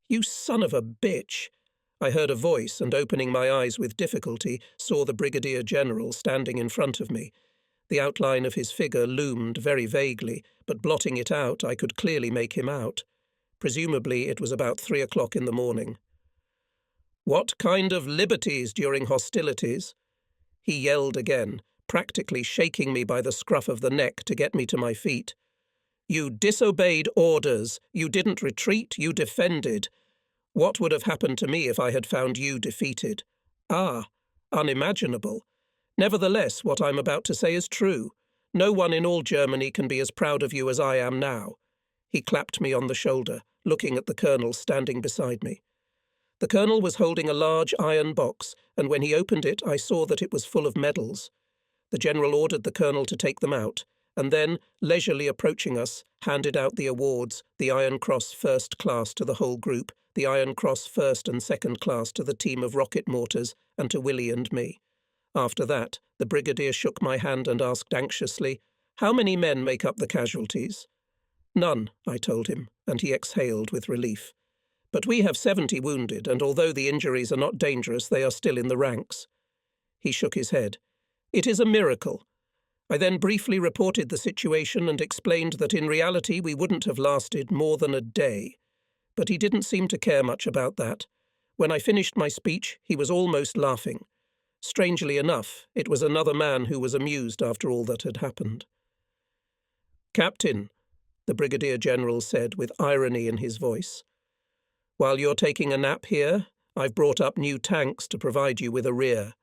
"You son of a bitch!" I heard a voice, and opening my eyes with difficulty, saw the Brigadier General standing in front of me. The outline of his figure loomed very vaguely, but blotting it out, I could clearly make him out. Presumably it was about 3 o'clock in the morning. "What kind of liberties during hostilities?" He yelled again, practically shaking me by the scruff of the neck to get me to my feet. "You disobeyed orders. You didn't retreat, you defended. What would have happened to me if I had found you defeated? Ah, unimaginable. Nevertheless, what I'm about to say is true. No one in all Germany can be as proud of you as I am now." He clapped me on the shoulder, looking at the colonel standing beside me. The colonel was holding a large iron box, and when he opened it, I saw that it was full of medals. The general ordered the colonel to take them out, and then, leisurely approaching us, handed out the awards, the Iron Cross First Class to the whole group, the Iron Cross First and Second Class to the team of rocket mortars, and to Willie and me. After that, the brigadier shook my hand and asked anxiously, "How many men make up the casualties?" "None," I told him, and he exhaled with relief. "But we have 70 wounded, and although the injuries are not dangerous, they are still in the ranks." He shook his head. "It is a miracle." I then briefly reported the situation and explained that in reality we wouldn't have lasted more than a day. But he didn't seem to care much about that. When I finished my speech, he was almost laughing. Strangely enough, it was another man who was amused after all that had happened. "Captain," the Brigadier General said with irony in his voice, "while you're taking a nap here, I've brought up new tanks to provide you with a rear.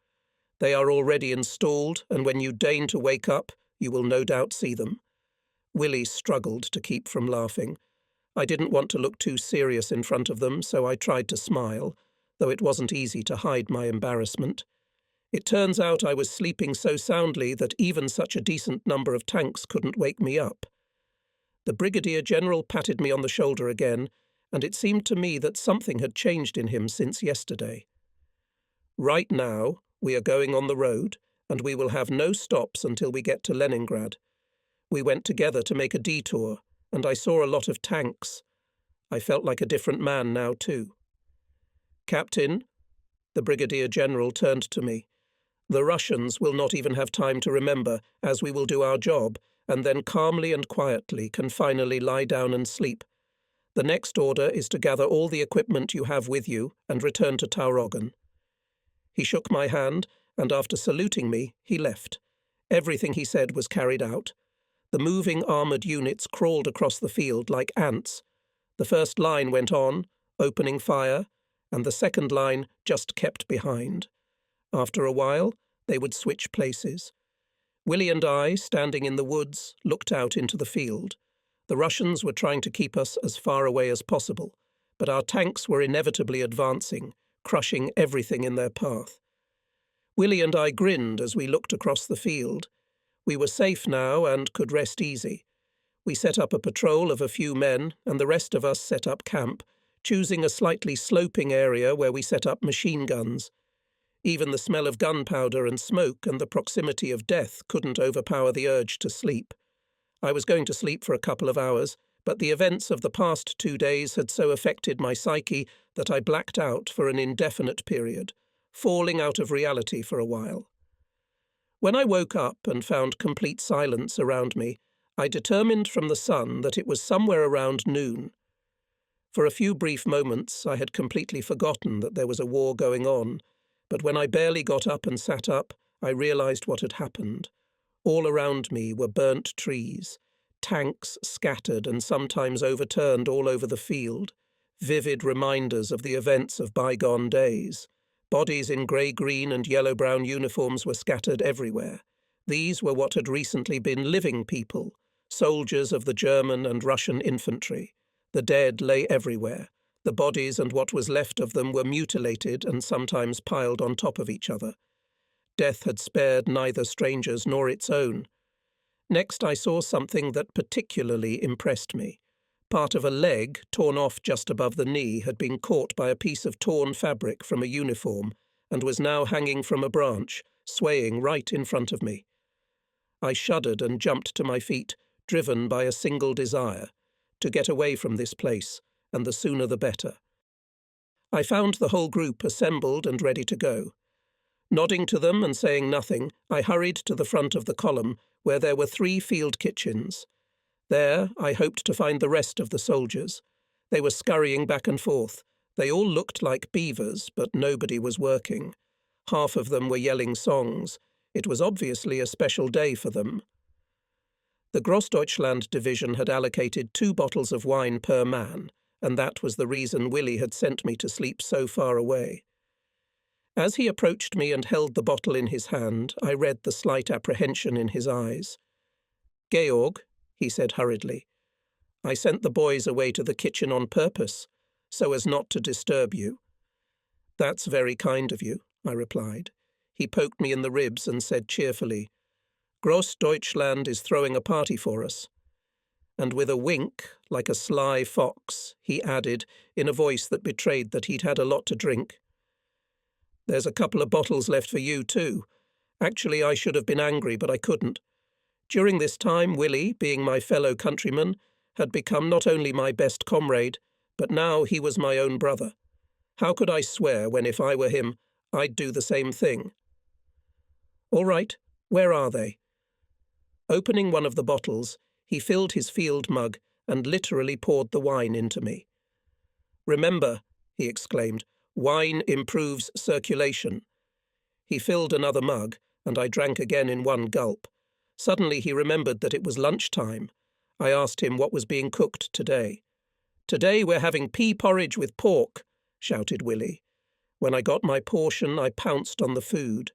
They are already installed, and when you deign to wake up, you will no doubt see them." Willie struggled to keep from laughing. I didn't want to look too serious in front of them, so I tried to smile, though it wasn't easy to hide my embarrassment. It turns out I was sleeping so soundly that even such a decent number of tanks couldn't wake me up. The Brigadier General patted me on the shoulder again, and it seemed to me that something had changed in him since yesterday. "Right now, we are going on the road, and we will have no stops until we get to Leningrad. We went together to make a detour, and I saw a lot of tanks. I felt like a different man now, too." "Captain," the Brigadier General turned to me, "the Russians will not even have time to remember, as we will do our job, and then calmly and quietly can finally lie down and sleep. The next order is to gather all the equipment you have with you and return to Tauroggen." He shook my hand, and after saluting me, he left. Everything he said was carried out. The moving armoured units crawled across the field like ants. The first line went on, opening fire, and the second line just kept behind. After a while, they would switch places. Willie and I, standing in the woods, looked out into the field. The Russians were trying to keep us as far away as possible, but our tanks were inevitably advancing, crushing everything in their path. Willie and I grinned as we looked across the field. We were safe now and could rest easy. We set up a patrol of a few men, and the rest of us set up camp, choosing a slightly sloping area where we set up machine guns. Even the smell of gunpowder and smoke and the proximity of death couldn't overpower the urge to sleep. I was going to sleep for a couple of hours, but the events of the past 2 days had so affected my psyche that I blacked out for an indefinite period, falling out of reality for a while. When I woke up and found complete silence around me, I determined from the sun that it was somewhere around noon. For a few brief moments I had completely forgotten that there was a war going on, but when I barely got up and sat up, I realized what had happened. All around me were burnt trees, tanks scattered and sometimes overturned all over the field, vivid reminders of the events of bygone days. Bodies in grey-green and yellow-brown uniforms were scattered everywhere. These were what had recently been living people, soldiers of the German and Russian infantry. The dead lay everywhere. The bodies and what was left of them were mutilated and sometimes piled on top of each other. Death had spared neither strangers nor its own. Next I saw something that particularly impressed me. Part of a leg, torn off just above the knee, had been caught by a piece of torn fabric from a uniform and was now hanging from a branch, swaying right in front of me. I shuddered and jumped to my feet, driven by a single desire: to get away from this place, and the sooner the better. I found the whole group assembled and ready to go. Nodding to them and saying nothing, I hurried to the front of the column, where there were 3 field kitchens. There I hoped to find the rest of the soldiers. They were scurrying back and forth. They all looked like beavers, but nobody was working. Half of them were yelling songs. It was obviously a special day for them. The Grossdeutschland division had allocated 2 bottles of wine per man, and that was the reason Willy had sent me to sleep so far away. As he approached me and held the bottle in his hand, I read the slight apprehension in his eyes. "Georg," he said hurriedly, "I sent the boys away to the kitchen on purpose, so as not to disturb you." "That's very kind of you," I replied. He poked me in the ribs and said cheerfully, "Grossdeutschland is throwing a party for us." And with a wink, like a sly fox, he added, in a voice that betrayed that he'd had a lot to drink, "There's a couple of bottles left for you, too. Actually, I should have been angry, but I couldn't. During this time, Willy, being my fellow countryman, had become not only my best comrade, but now he was my own brother. How could I swear when, if I were him, I'd do the same thing?" "All right, where are they?" Opening one of the bottles, he filled his field mug and literally poured the wine into me. "Remember," he exclaimed, "wine improves circulation." He filled another mug, and I drank again in one gulp. Suddenly he remembered that it was lunchtime. I asked him what was being cooked today. "Today we're having pea porridge with pork," shouted Willy. When I got my portion, I pounced on the food.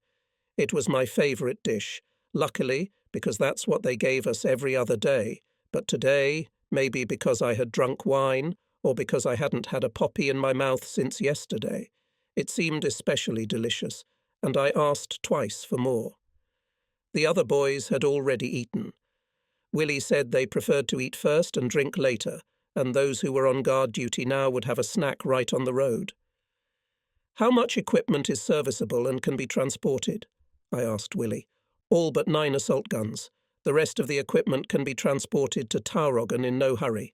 It was my favourite dish, luckily, because that's what they gave us every other day. But today, maybe because I had drunk wine, or because I hadn't had a poppy in my mouth since yesterday, it seemed especially delicious, and I asked twice for more. The other boys had already eaten. Willy said they preferred to eat first and drink later, and those who were on guard duty now would have a snack right on the road. "How much equipment is serviceable and can be transported?" I asked Willy. "All but 9 assault guns. The rest of the equipment can be transported to Tauroggen in no hurry."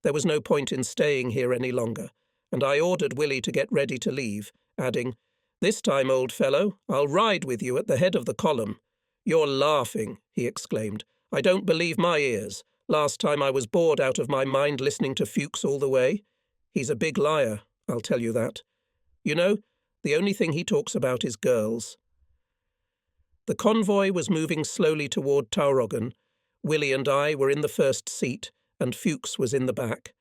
There was no point in staying here any longer, and I ordered Willy to get ready to leave, adding, "This time, old fellow, I'll ride with you at the head of the column." "You're laughing," he exclaimed. "I don't believe my ears. Last time I was bored out of my mind listening to Fuchs all the way. He's a big liar, I'll tell you that. You know, the only thing he talks about is girls." The convoy was moving slowly toward Tauroggen. Willy and I were in the first seat, and Fuchs was in the back.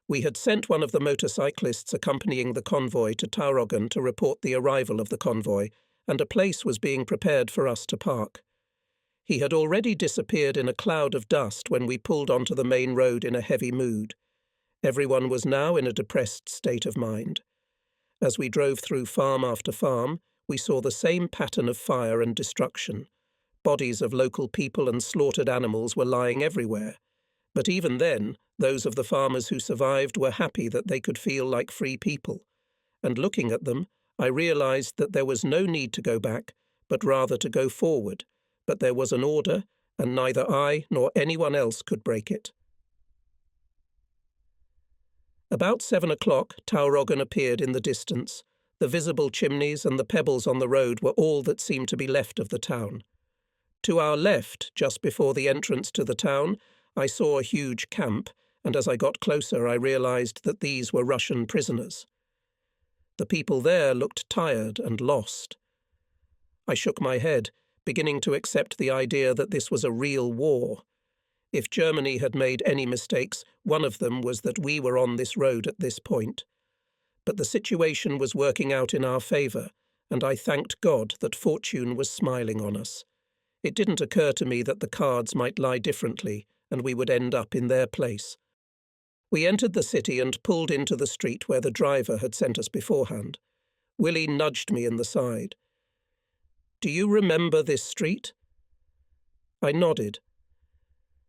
We had sent one of the motorcyclists accompanying the convoy to Tauroggen to report the arrival of the convoy, and a place was being prepared for us to park. He had already disappeared in a cloud of dust when we pulled onto the main road in a heavy mood. Everyone was now in a depressed state of mind. As we drove through farm after farm, we saw the same pattern of fire and destruction. Bodies of local people and slaughtered animals were lying everywhere. But even then, those of the farmers who survived were happy that they could feel like free people. And looking at them, I realized that there was no need to go back, but rather to go forward. But there was an order, and neither I nor anyone else could break it. About 7 o'clock, Tauroggen appeared in the distance. The visible chimneys and the pebbles on the road were all that seemed to be left of the town. To our left, just before the entrance to the town, I saw a huge camp, and as I got closer I realized that these were Russian prisoners. The people there looked tired and lost. I shook my head, beginning to accept the idea that this was a real war. If Germany had made any mistakes, one of them was that we were on this road at this point. But the situation was working out in our favour, and I thanked God that fortune was smiling on us. It didn't occur to me that the cards might lie differently, and we would end up in their place. We entered the city and pulled into the street where the driver had sent us beforehand. Willy nudged me in the side. "Do you remember this street?" I nodded.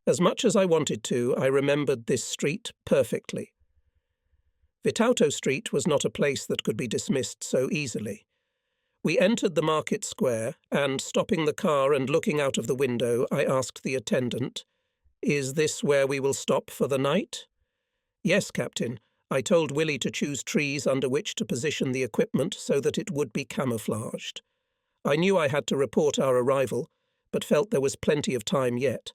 As much as I wanted to, I remembered this street perfectly. Vitauto Street was not a place that could be dismissed so easily. We entered the market square, and, stopping the car and looking out of the window, I asked the attendant, "Is this where we will stop for the night?" "Yes, Captain. I told Willie to choose trees under which to position the equipment so that it would be camouflaged. I knew I had to report our arrival, but felt there was plenty of time yet.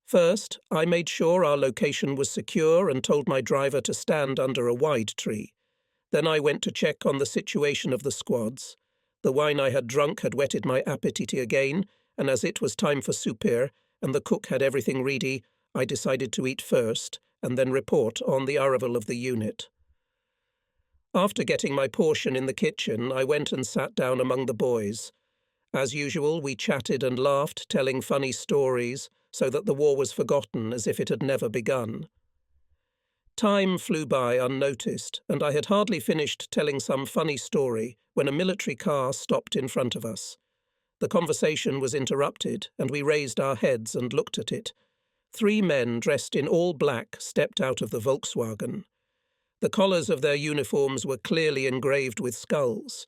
First, I made sure our location was secure and told my driver to stand under a wide tree. Then I went to check on the situation of the squads. The wine I had drunk had whetted my appetite again, and as it was time for souper, and the cook had everything ready, I decided to eat first, and then report on the arrival of the unit. After getting my portion in the kitchen, I went and sat down among the boys. As usual, we chatted and laughed, telling funny stories, so that the war was forgotten as if it had never begun. Time flew by unnoticed, and I had hardly finished telling some funny story when a military car stopped in front of us. The conversation was interrupted, and we raised our heads and looked at it. 3 men dressed in all black stepped out of the Volkswagen. The collars of their uniforms were clearly engraved with skulls,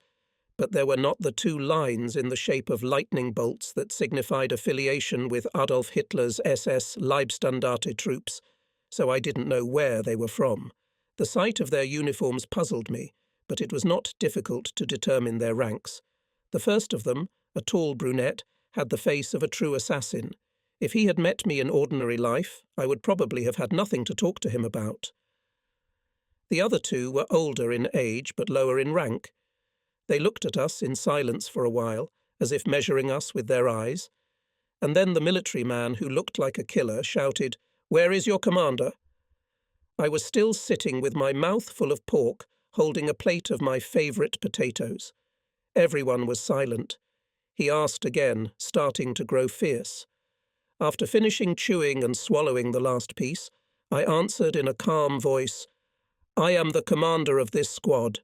but there were not the 2 lines in the shape of lightning bolts that signified affiliation with Adolf Hitler's SS Leibstandarte troops, so I didn't know where they were from. The sight of their uniforms puzzled me, but it was not difficult to determine their ranks. The first of them, a tall brunette, had the face of a true assassin. If he had met me in ordinary life, I would probably have had nothing to talk to him about. The other 2 were older in age but lower in rank. They looked at us in silence for a while, as if measuring us with their eyes, and then the military man, who looked like a killer, shouted, "Where is your commander?" I was still sitting with my mouth full of pork, holding a plate of my favourite potatoes. Everyone was silent. He asked again, starting to grow fierce. After finishing chewing and swallowing the last piece, I answered in a calm voice, "I am the commander of this squad."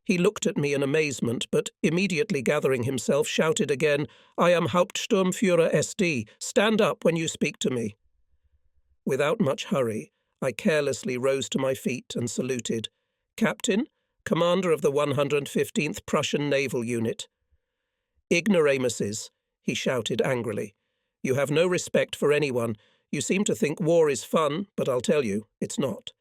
He looked at me in amazement, but immediately gathering himself, shouted again, "I am Hauptsturmführer SD. Stand up when you speak to me." Without much hurry, I carelessly rose to my feet and saluted. "Captain, commander of the 115th Prussian Naval Unit." "Ignoramuses," he shouted angrily. "You have no respect for anyone. You seem to think war is fun, but I'll tell you, it's not."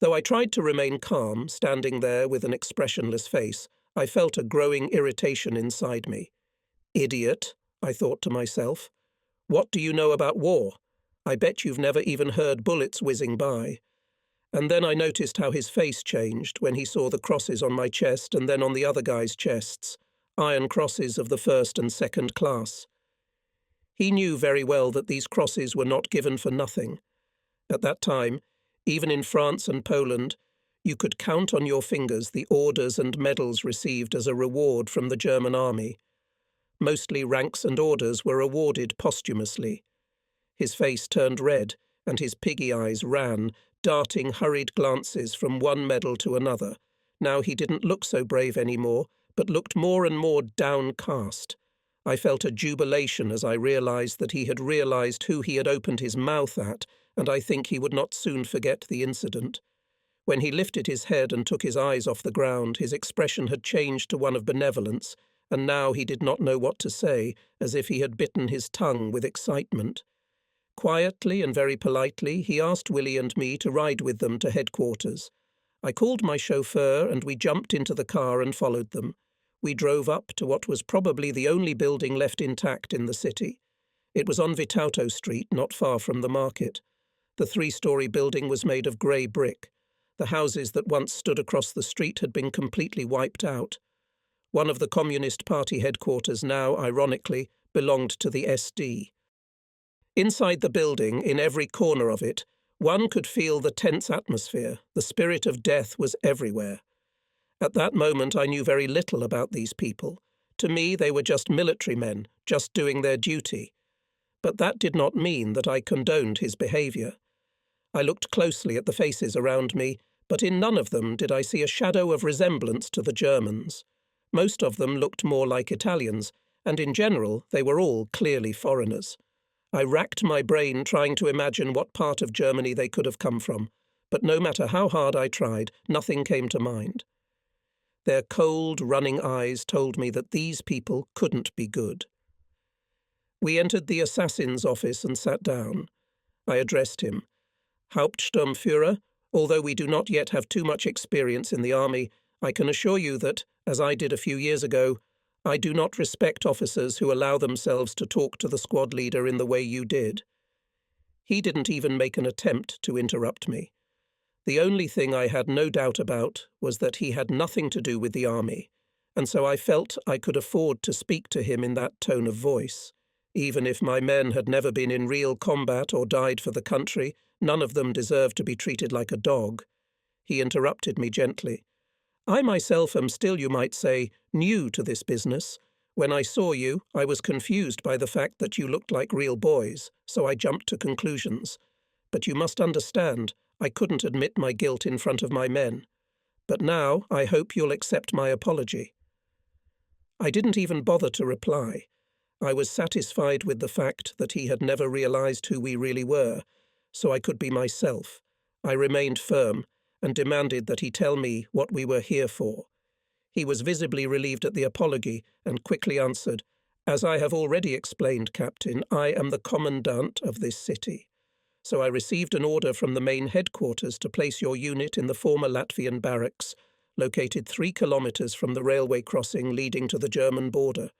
Though I tried to remain calm, standing there with an expressionless face, I felt a growing irritation inside me. "Idiot," I thought to myself. "What do you know about war? I bet you've never even heard bullets whizzing by." And then I noticed how his face changed when he saw the crosses on my chest and then on the other guys' chests, iron crosses of the 1st and 2nd class. He knew very well that these crosses were not given for nothing. At that time, even in France and Poland, you could count on your fingers the orders and medals received as a reward from the German army. Mostly ranks and orders were awarded posthumously. His face turned red, and his piggy eyes ran, darting hurried glances from one medal to another. Now he didn't look so brave anymore, but looked more and more downcast. I felt a jubilation as I realized that he had realized who he had opened his mouth at, and I think he would not soon forget the incident. When he lifted his head and took his eyes off the ground, his expression had changed to one of benevolence, and now he did not know what to say, as if he had bitten his tongue with excitement. Quietly and very politely, he asked Willie and me to ride with them to headquarters. I called my chauffeur, and we jumped into the car and followed them. We drove up to what was probably the only building left intact in the city. It was on Vitauto Street, not far from the market. The 3-story building was made of grey brick. The houses that once stood across the street had been completely wiped out. One of the Communist Party headquarters now, ironically, belonged to the SD. Inside the building, in every corner of it, one could feel the tense atmosphere. The spirit of death was everywhere. At that moment I knew very little about these people. To me they were just military men, just doing their duty. But that did not mean that I condoned his behaviour. I looked closely at the faces around me, but in none of them did I see a shadow of resemblance to the Germans. Most of them looked more like Italians, and in general they were all clearly foreigners. I racked my brain trying to imagine what part of Germany they could have come from, but no matter how hard I tried, nothing came to mind. Their cold, running eyes told me that these people couldn't be good. We entered the assassin's office and sat down. I addressed him. Hauptsturmführer, although we do not yet have too much experience in the army, I can assure you that, as I did a few years ago, I do not respect officers who allow themselves to talk to the squad leader in the way you did. He didn't even make an attempt to interrupt me. The only thing I had no doubt about was that he had nothing to do with the army, and so I felt I could afford to speak to him in that tone of voice. Even if my men had never been in real combat or died for the country, none of them deserved to be treated like a dog. He interrupted me gently. I myself am still, you might say, new to this business. When I saw you, I was confused by the fact that you looked like real boys, so I jumped to conclusions. But you must understand, I couldn't admit my guilt in front of my men. But now I hope you'll accept my apology. I didn't even bother to reply. I was satisfied with the fact that he had never realized who we really were, so I could be myself. I remained firm and demanded that he tell me what we were here for. He was visibly relieved at the apology and quickly answered, "As I have already explained, Captain, I am the commandant of this city. So I received an order from the main headquarters to place your unit in the former Latvian barracks, located 3 kilometers from the railway crossing leading to the German border.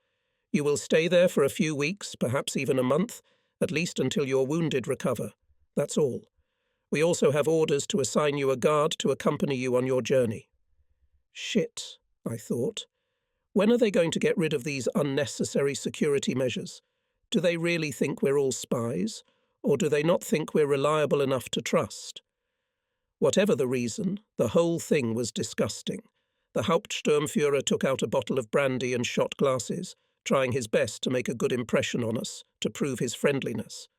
You will stay there for a few weeks, perhaps even a month, at least until your wounded recover. That's all. We also have orders to assign you a guard to accompany you on your journey." Shit, I thought. When are they going to get rid of these unnecessary security measures? Do they really think we're all spies? Or do they not think we're reliable enough to trust? Whatever the reason, the whole thing was disgusting. The Hauptsturmführer took out a bottle of brandy and shot glasses, trying his best to make a good impression on us, to prove his friendliness.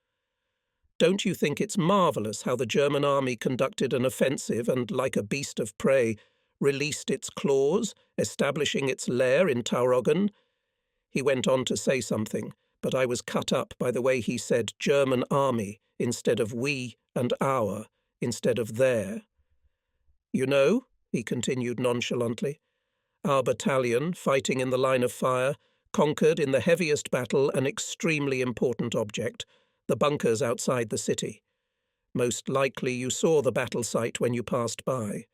Don't you think it's marvellous how the German army conducted an offensive and, like a beast of prey, released its claws, establishing its lair in Tauroggen? He went on to say something, but I was cut up by the way he said German army instead of we and our, instead of their. You know, he continued nonchalantly, our battalion, fighting in the line of fire, conquered in the heaviest battle an extremely important object, the bunkers outside the city. Most likely you saw the battle site when you passed by.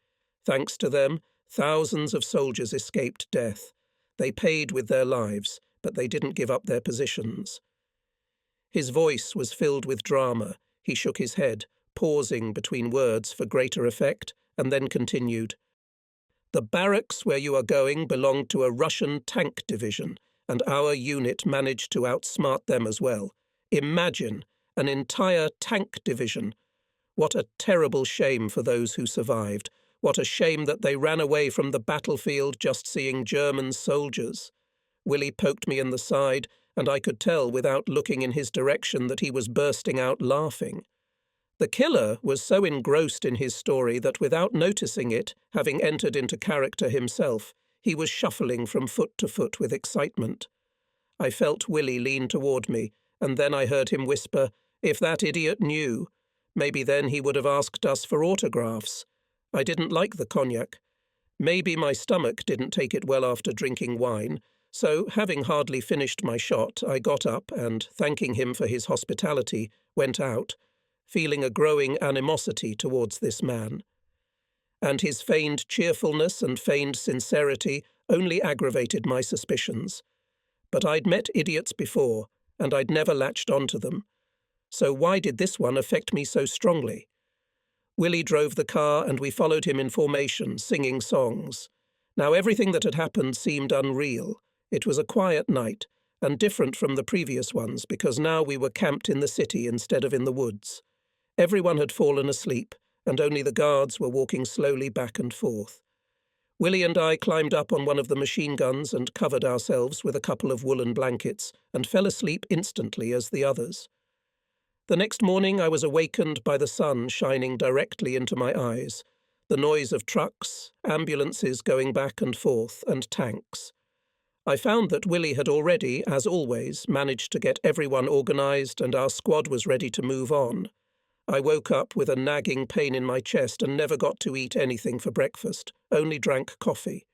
Thanks to them, thousands of soldiers escaped death. They paid with their lives, but they didn't give up their positions. His voice was filled with drama. He shook his head, pausing between words for greater effect, and then continued. The barracks where you are going belonged to a Russian tank division, and our unit managed to outsmart them as well. Imagine, an entire tank division. What a terrible shame for those who survived. What a shame that they ran away from the battlefield just seeing German soldiers. Willie poked me in the side, and I could tell without looking in his direction that he was bursting out laughing. The killer was so engrossed in his story that without noticing it, having entered into character himself, he was shuffling from foot to foot with excitement. I felt Willie lean toward me, and then I heard him whisper, "If that idiot knew, maybe then he would have asked us for autographs." I didn't like the cognac. Maybe my stomach didn't take it well after drinking wine, so, having hardly finished my shot, I got up and, thanking him for his hospitality, went out, feeling a growing animosity towards this man. And his feigned cheerfulness and feigned sincerity only aggravated my suspicions. But I'd met idiots before, and I'd never latched onto them. So why did this one affect me so strongly? Willie drove the car, and we followed him in formation, singing songs. Now everything that had happened seemed unreal. It was a quiet night, and different from the previous ones, because now we were camped in the city instead of in the woods. Everyone had fallen asleep, and only the guards were walking slowly back and forth. Willie and I climbed up on one of the machine guns and covered ourselves with a couple of woolen blankets, and fell asleep instantly as the others. The next morning I was awakened by the sun shining directly into my eyes, the noise of trucks, ambulances going back and forth, and tanks. I found that Willie had already, as always, managed to get everyone organised, and our squad was ready to move on. I woke up with a nagging pain in my chest and never got to eat anything for breakfast, only drank coffee.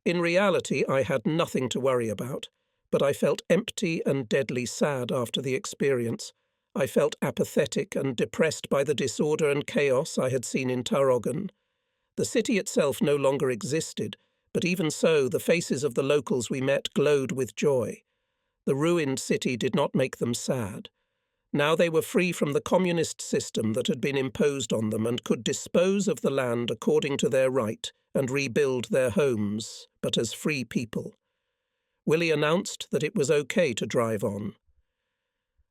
In reality, I had nothing to worry about, but I felt empty and deadly sad after the experience. I felt apathetic and depressed by the disorder and chaos I had seen in Tauroggen. The city itself no longer existed, but even so, the faces of the locals we met glowed with joy. The ruined city did not make them sad. Now they were free from the communist system that had been imposed on them and could dispose of the land according to their right and rebuild their homes, but as free people. Willie announced that it was okay to drive on.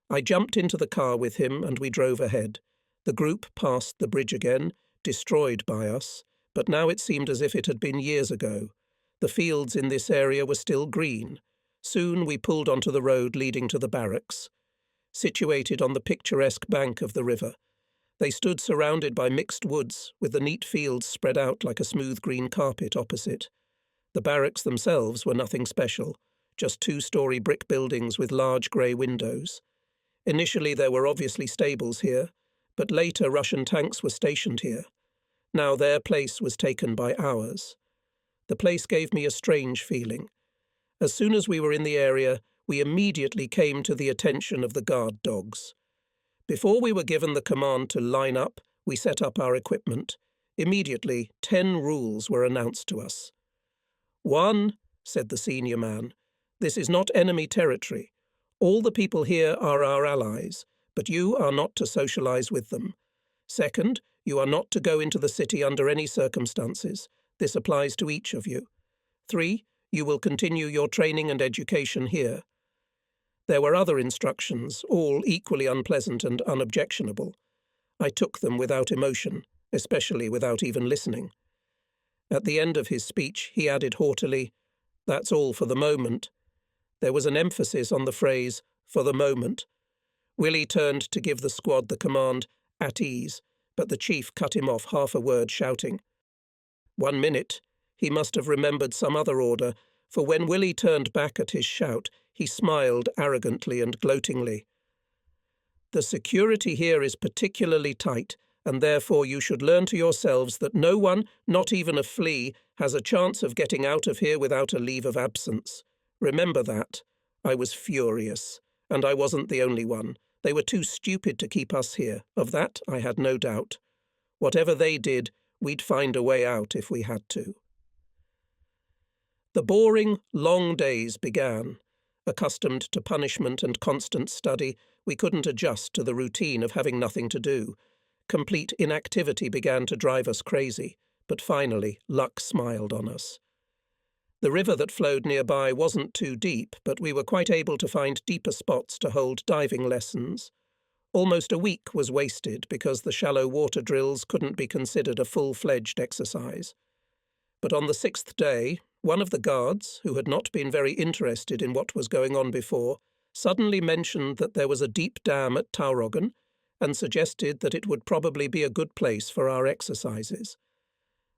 I jumped into the car with him and we drove ahead. The group passed the bridge again, destroyed by us, but now it seemed as if it had been years ago. The fields in this area were still green. Soon we pulled onto the road leading to the barracks. Situated on the picturesque bank of the river, they stood surrounded by mixed woods, with the neat fields spread out like a smooth green carpet opposite. The barracks themselves were nothing special, just two-story brick buildings with large grey windows. Initially there were obviously stables here, but later Russian tanks were stationed here. Now their place was taken by ours. The place gave me a strange feeling. As soon as we were in the area, we immediately came to the attention of the guard dogs. Before we were given the command to line up, we set up our equipment. Immediately, 10 rules were announced to us. 1, said the senior man, this is not enemy territory. All the people here are our allies, but you are not to socialize with them. 2nd, you are not to go into the city under any circumstances. This applies to each of you. 3, you will continue your training and education here. There were other instructions, all equally unpleasant and unobjectionable. I took them without emotion, especially without even listening. At the end of his speech, he added haughtily, "That's all for the moment." There was an emphasis on the phrase, "for the moment." Willie turned to give the squad the command, "at ease," but the chief cut him off half a word, shouting. 1 minute. He must have remembered some other order, for when Willie turned back at his shout, he smiled arrogantly and gloatingly. "The security here is particularly tight, and therefore you should learn to yourselves that no one, not even a flea, has a chance of getting out of here without a leave of absence. Remember that." I was furious, and I wasn't the only one. They were too stupid to keep us here. Of that I had no doubt. Whatever they did, we'd find a way out if we had to. The boring, long days began. Accustomed to punishment and constant study, we couldn't adjust to the routine of having nothing to do. Complete inactivity began to drive us crazy, but finally luck smiled on us. The river that flowed nearby wasn't too deep, but we were quite able to find deeper spots to hold diving lessons. Almost a week was wasted because the shallow water drills couldn't be considered a full-fledged exercise. But on the 6th day, one of the guards, who had not been very interested in what was going on before, suddenly mentioned that there was a deep dam at Tauroggen and suggested that it would probably be a good place for our exercises.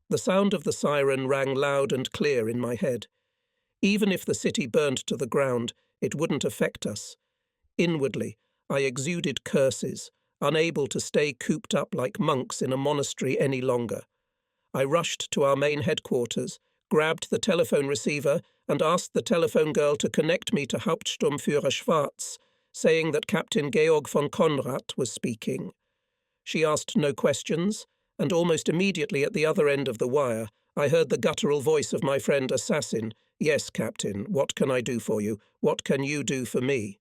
The sound of the siren rang loud and clear in my head. Even if the city burned to the ground, it wouldn't affect us. Inwardly, I exuded curses, unable to stay cooped up like monks in a monastery any longer. I rushed to our main headquarters, grabbed the telephone receiver and asked the telephone girl to connect me to Hauptsturmführer Schwarz, saying that Captain Georg von Konrad was speaking. She asked no questions, and almost immediately at the other end of the wire, I heard the guttural voice of my friend Assassin. "Yes, Captain, what can I do for you? What can you do for me?"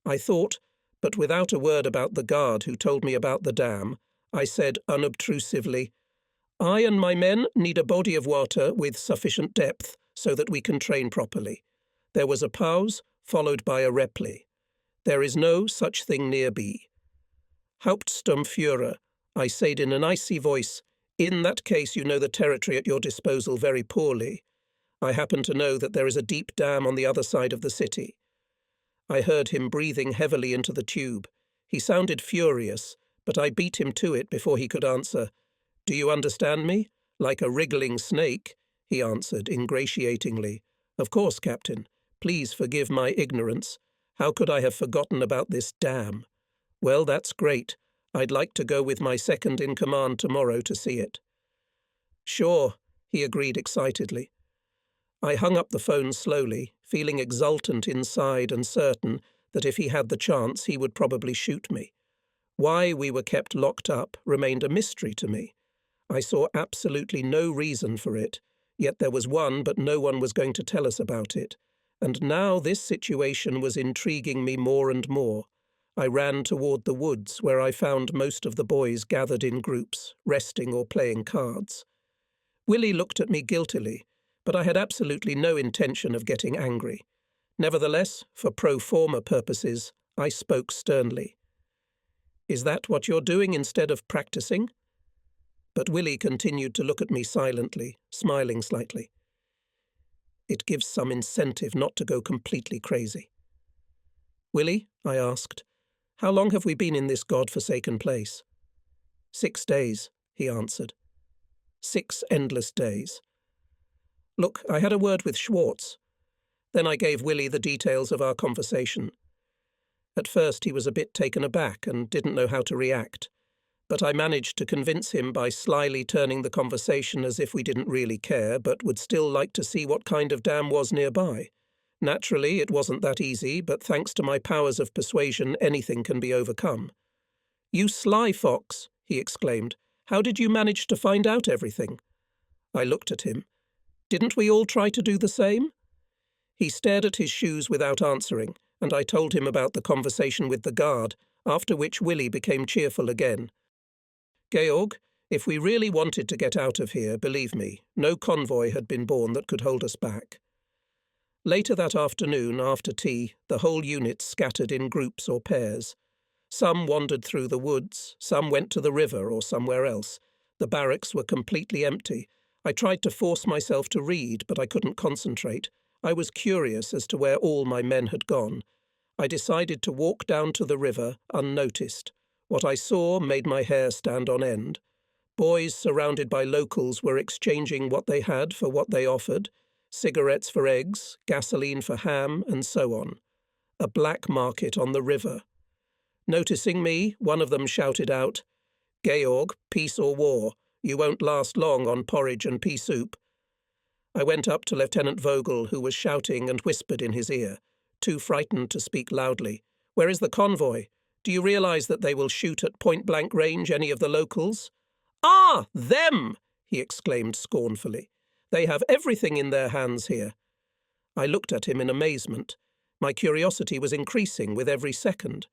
I thought, but without a word about the guard who told me about the dam, I said unobtrusively, "I and my men need a body of water with sufficient depth so that we can train properly." There was a pause, followed by a reply. "There is no such thing nearby." "Hauptsturmführer," I said in an icy voice, "in that case you know the territory at your disposal very poorly. I happen to know that there is a deep dam on the other side of the city." I heard him breathing heavily into the tube. He sounded furious, but I beat him to it before he could answer. "Do you understand me? Like a wriggling snake," he answered ingratiatingly. "Of course, Captain. Please forgive my ignorance. How could I have forgotten about this dam? Well, that's great. I'd like to go with my second-in-command tomorrow to see it." "Sure," he agreed excitedly. I hung up the phone slowly, feeling exultant inside and certain that if he had the chance he would probably shoot me. Why we were kept locked up remained a mystery to me. I saw absolutely no reason for it, yet there was one, but no one was going to tell us about it. And now this situation was intriguing me more and more. I ran toward the woods, where I found most of the boys gathered in groups, resting or playing cards. Willie looked at me guiltily, but I had absolutely no intention of getting angry. Nevertheless, for pro forma purposes, I spoke sternly. "Is that what you're doing instead of practicing?" But Willie continued to look at me silently, smiling slightly. "It gives some incentive not to go completely crazy." "Willie," I asked, "how long have we been in this God-forsaken place?" 6 days, he answered. 6 endless days. "Look, I had a word with Schwartz." Then I gave Willie the details of our conversation. At first he was a bit taken aback and didn't know how to react, but I managed to convince him by slyly turning the conversation as if we didn't really care but would still like to see what kind of dam was nearby. Naturally, it wasn't that easy, but thanks to my powers of persuasion, anything can be overcome. "You sly fox," he exclaimed. "How did you manage to find out everything?" I looked at him. "Didn't we all try to do the same?" He stared at his shoes without answering, and I told him about the conversation with the guard, after which Willie became cheerful again. "Georg, if we really wanted to get out of here, believe me, no convoy had been born that could hold us back." Later that afternoon, after tea, the whole unit scattered in groups or pairs. Some wandered through the woods, some went to the river or somewhere else. The barracks were completely empty. I tried to force myself to read, but I couldn't concentrate. I was curious as to where all my men had gone. I decided to walk down to the river, unnoticed. What I saw made my hair stand on end. Boys surrounded by locals were exchanging what they had for what they offered, cigarettes for eggs, gasoline for ham, and so on. A black market on the river. Noticing me, one of them shouted out, "Georg, peace or war? You won't last long on porridge and pea soup." I went up to Lieutenant Vogel, who was shouting, and whispered in his ear, too frightened to speak loudly. "Where is the convoy? Do you realize that they will shoot at point-blank range any of the locals?" "Ah, them!" he exclaimed scornfully. "They have everything in their hands here." I looked at him in amazement. My curiosity was increasing with every second.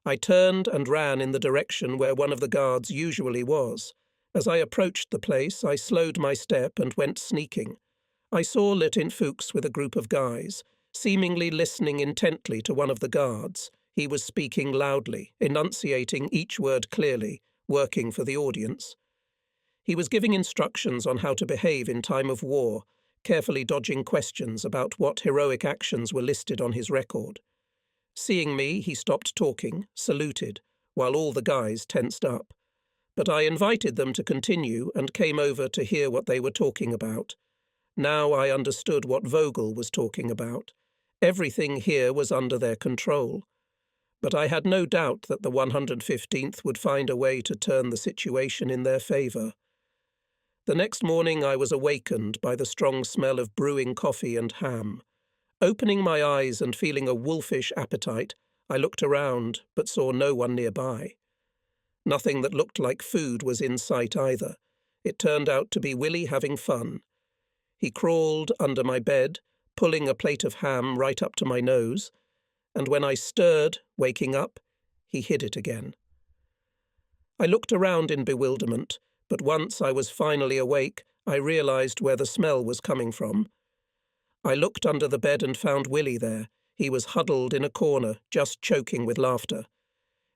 I turned and ran in the direction where one of the guards usually was. As I approached the place, I slowed my step and went sneaking. I saw Lieutenant Fuchs with a group of guys, seemingly listening intently to one of the guards. He was speaking loudly, enunciating each word clearly, working for the audience. He was giving instructions on how to behave in time of war, carefully dodging questions about what heroic actions were listed on his record. Seeing me, he stopped talking, saluted, while all the guys tensed up. But I invited them to continue and came over to hear what they were talking about. Now I understood what Vogel was talking about. Everything here was under their control. But I had no doubt that the 115th would find a way to turn the situation in their favour. The next morning I was awakened by the strong smell of brewing coffee and ham. Opening my eyes and feeling a wolfish appetite, I looked around but saw no one nearby. Nothing that looked like food was in sight either. It turned out to be Willie having fun. He crawled under my bed, pulling a plate of ham right up to my nose, and when I stirred, waking up, he hid it again. I looked around in bewilderment, but once I was finally awake, I realized where the smell was coming from. I looked under the bed and found Willie there. He was huddled in a corner, just choking with laughter.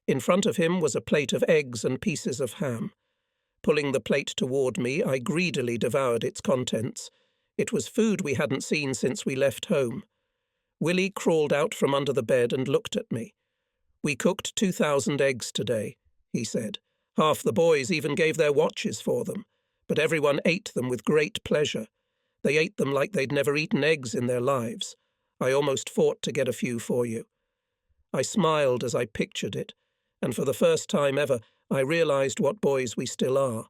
In front of him was a plate of eggs and pieces of ham. Pulling the plate toward me, I greedily devoured its contents. It was food we hadn't seen since we left home. Willie crawled out from under the bed and looked at me. "We cooked 2,000 eggs today," he said. "Half the boys even gave their watches for them, but everyone ate them with great pleasure. They ate them like they'd never eaten eggs in their lives. I almost fought to get a few for you." I smiled as I pictured it, and for the first time ever, I realized what boys we still are.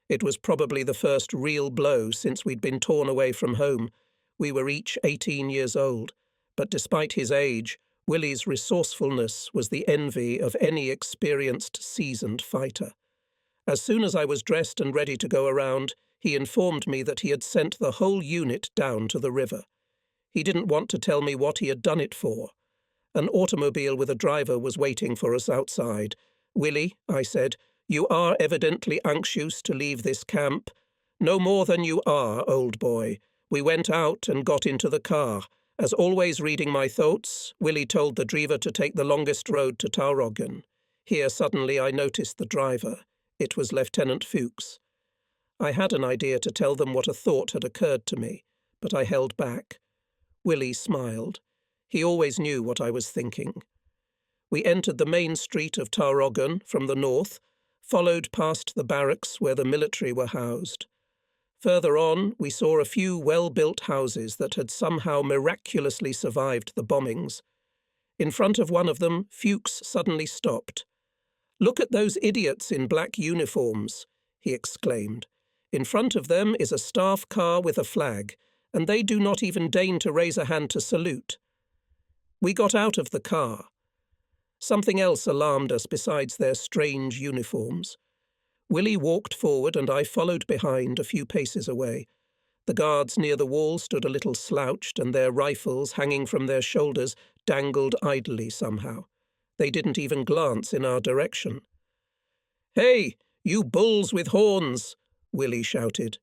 It was probably the first real blow since we'd been torn away from home. We were each 18 years old, but despite his age, Willie's resourcefulness was the envy of any experienced, seasoned fighter. As soon as I was dressed and ready to go around, he informed me that he had sent the whole unit down to the river. He didn't want to tell me what he had done it for. An automobile with a driver was waiting for us outside. "Willie," I said, "you are evidently anxious to leave this camp. No more than you are, old boy. We went out and got into the car. As always reading my thoughts, Willie told the driver to take the longest road to Tauroggen. Here suddenly I noticed the driver. It was Lieutenant Fuchs. I had an idea to tell them what a thought had occurred to me, but I held back. Willie smiled. He always knew what I was thinking. We entered the main street of Tauroggen from the north, followed past the barracks where the military were housed. Further on, we saw a few well-built houses that had somehow miraculously survived the bombings. In front of one of them, Fuchs suddenly stopped. "Look at those idiots in black uniforms," he exclaimed. "In front of them is a staff car with a flag, and they do not even deign to raise a hand to salute." We got out of the car. Something else alarmed us besides their strange uniforms. Willie walked forward and I followed behind a few paces away. The guards near the wall stood a little slouched, and their rifles, hanging from their shoulders, dangled idly somehow. They didn't even glance in our direction. "Hey, you bulls with horns!" Willie shouted.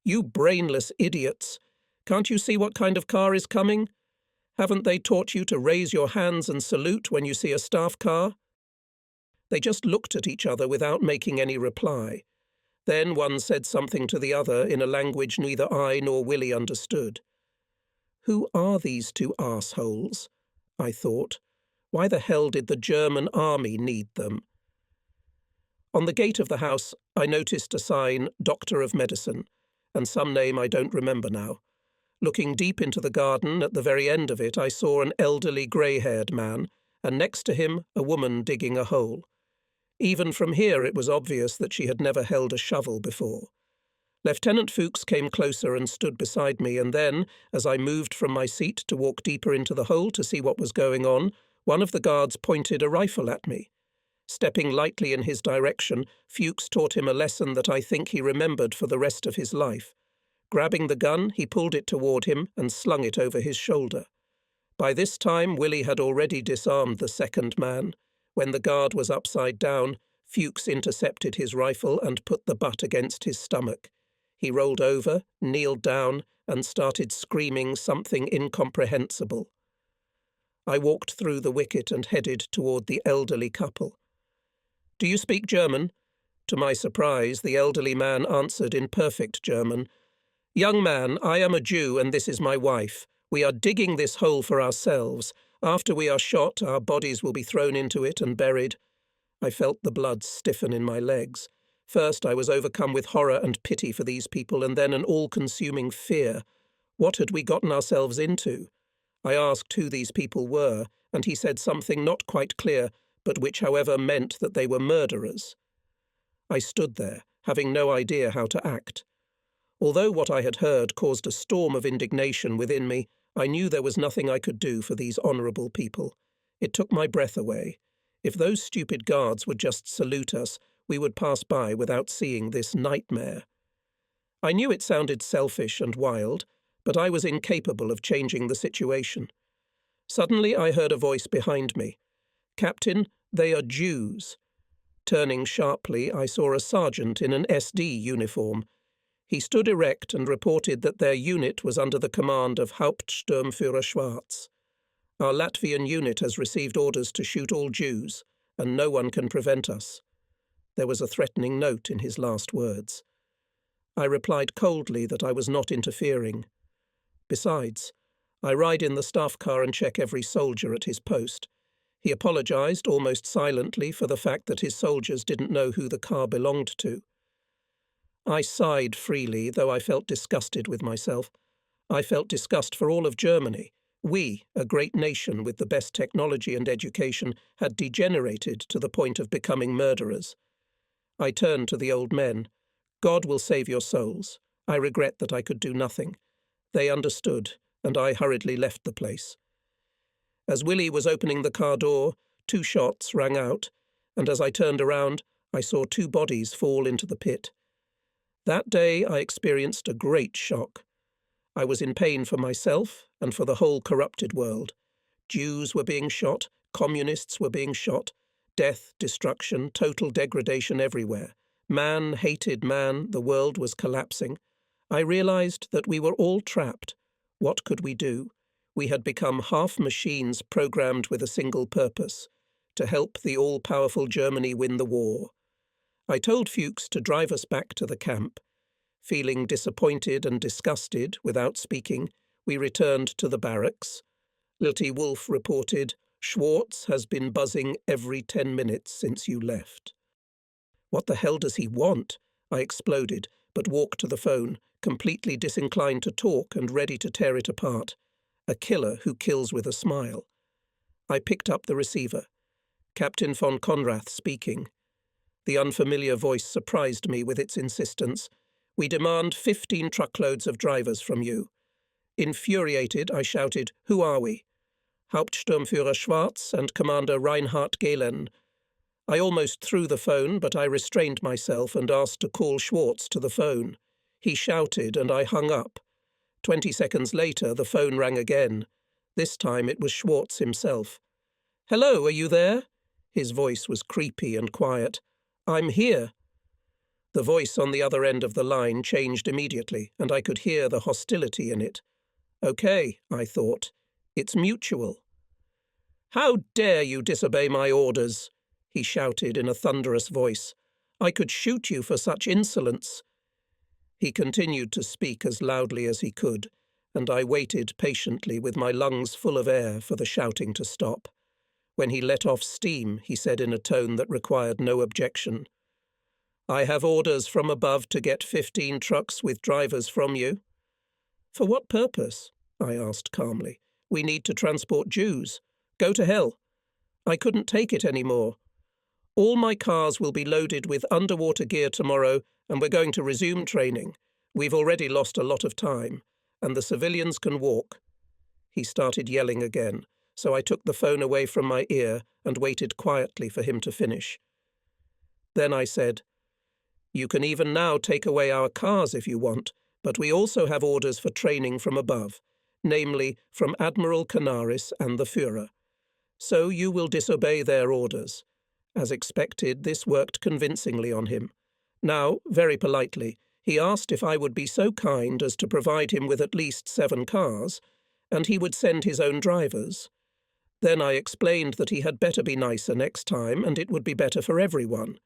"You brainless idiots! Can't you see what kind of car is coming? Haven't they taught you to raise your hands and salute when you see a staff car?" They just looked at each other without making any reply. Then one said something to the other in a language neither I nor Willie understood. Who are these two arseholes? I thought. Why the hell did the German army need them? On the gate of the house, I noticed a sign, Doctor of Medicine, and some name I don't remember now. Looking deep into the garden, at the very end of it, I saw an elderly grey-haired man, and next to him a woman digging a hole. Even from here it was obvious that she had never held a shovel before. Lieutenant Fuchs came closer and stood beside me, and then, as I moved from my seat to walk deeper into the hole to see what was going on, one of the guards pointed a rifle at me. Stepping lightly in his direction, Fuchs taught him a lesson that I think he remembered for the rest of his life. Grabbing the gun, he pulled it toward him and slung it over his shoulder. By this time, Willie had already disarmed the second man. When the guard was upside down, Fuchs intercepted his rifle and put the butt against his stomach. He rolled over, kneeled down, and started screaming something incomprehensible. I walked through the wicket and headed toward the elderly couple. "Do you speak German?" To my surprise, the elderly man answered in perfect German. "Young man, I am a Jew and this is my wife. We are digging this hole for ourselves. After we are shot, our bodies will be thrown into it and buried." I felt the blood stiffen in my legs. First, I was overcome with horror and pity for these people, and then an all-consuming fear. What had we gotten ourselves into? I asked who these people were, and he said something not quite clear, but which, however, meant that they were murderers. I stood there, having no idea how to act. Although what I had heard caused a storm of indignation within me, I knew there was nothing I could do for these honourable people. It took my breath away. If those stupid guards would just salute us, we would pass by without seeing this nightmare. I knew it sounded selfish and wild, but I was incapable of changing the situation. Suddenly I heard a voice behind me. "Captain, they are Jews." Turning sharply, I saw a sergeant in an SD uniform. He stood erect and reported that their unit was under the command of Hauptsturmführer Schwarz. "Our Latvian unit has received orders to shoot all Jews, and no one can prevent us." There was a threatening note in his last words. I replied coldly that I was not interfering. Besides, I ride in the staff car and check every soldier at his post. He apologized almost silently for the fact that his soldiers didn't know who the car belonged to. I sighed freely, though I felt disgusted with myself. I felt disgust for all of Germany. We, a great nation with the best technology and education, had degenerated to the point of becoming murderers. I turned to the old men. "God will save your souls. I regret that I could do nothing." They understood, and I hurriedly left the place. As Willie was opening the car door, 2 shots rang out, and as I turned around, I saw 2 bodies fall into the pit. That day I experienced a great shock. I was in pain for myself and for the whole corrupted world. Jews were being shot, communists were being shot, death, destruction, total degradation everywhere. Man hated man, the world was collapsing. I realized that we were all trapped. What could we do? We had become half machines programmed with a single purpose, to help the all-powerful Germany win the war. I told Fuchs to drive us back to the camp. Feeling disappointed and disgusted, without speaking, we returned to the barracks. Lilty Wolf reported, "Schwartz has been buzzing every 10 minutes since you left." "What the hell does he want?" I exploded, but walked to the phone, completely disinclined to talk and ready to tear it apart. A killer who kills with a smile. I picked up the receiver. Captain von Konrath speaking. The unfamiliar voice surprised me with its insistence. "We demand 15 truckloads of drivers from you." Infuriated, I shouted, "Who are we?" "Hauptsturmführer Schwartz and Commander Reinhard Gehlen." I almost threw the phone, but I restrained myself and asked to call Schwartz to the phone. He shouted, and I hung up. 20 seconds later, the phone rang again. This time it was Schwartz himself. "Hello, are you there?" His voice was creepy and quiet. "I'm here." The voice on the other end of the line changed immediately, and I could hear the hostility in it. "Okay," I thought. "It's mutual." "How dare you disobey my orders?" he shouted in a thunderous voice. "I could shoot you for such insolence." He continued to speak as loudly as he could, and I waited patiently with my lungs full of air for the shouting to stop. When he let off steam, he said in a tone that required no objection, "I have orders from above to get 15 trucks with drivers from you." "For what purpose?" I asked calmly. "We need to transport Jews. Go to hell." I couldn't take it anymore. "All my cars will be loaded with underwater gear tomorrow, and we're going to resume training. We've already lost a lot of time, and the civilians can walk." He started yelling again, so I took the phone away from my ear and waited quietly for him to finish. Then I said, "You can even now take away our cars if you want, but we also have orders for training from above, namely from Admiral Canaris and the Führer. So you will disobey their orders." As expected, this worked convincingly on him. Now, very politely, he asked if I would be so kind as to provide him with at least 7 cars, and he would send his own drivers. Then I explained that he had better be nicer next time, and it would be better for everyone.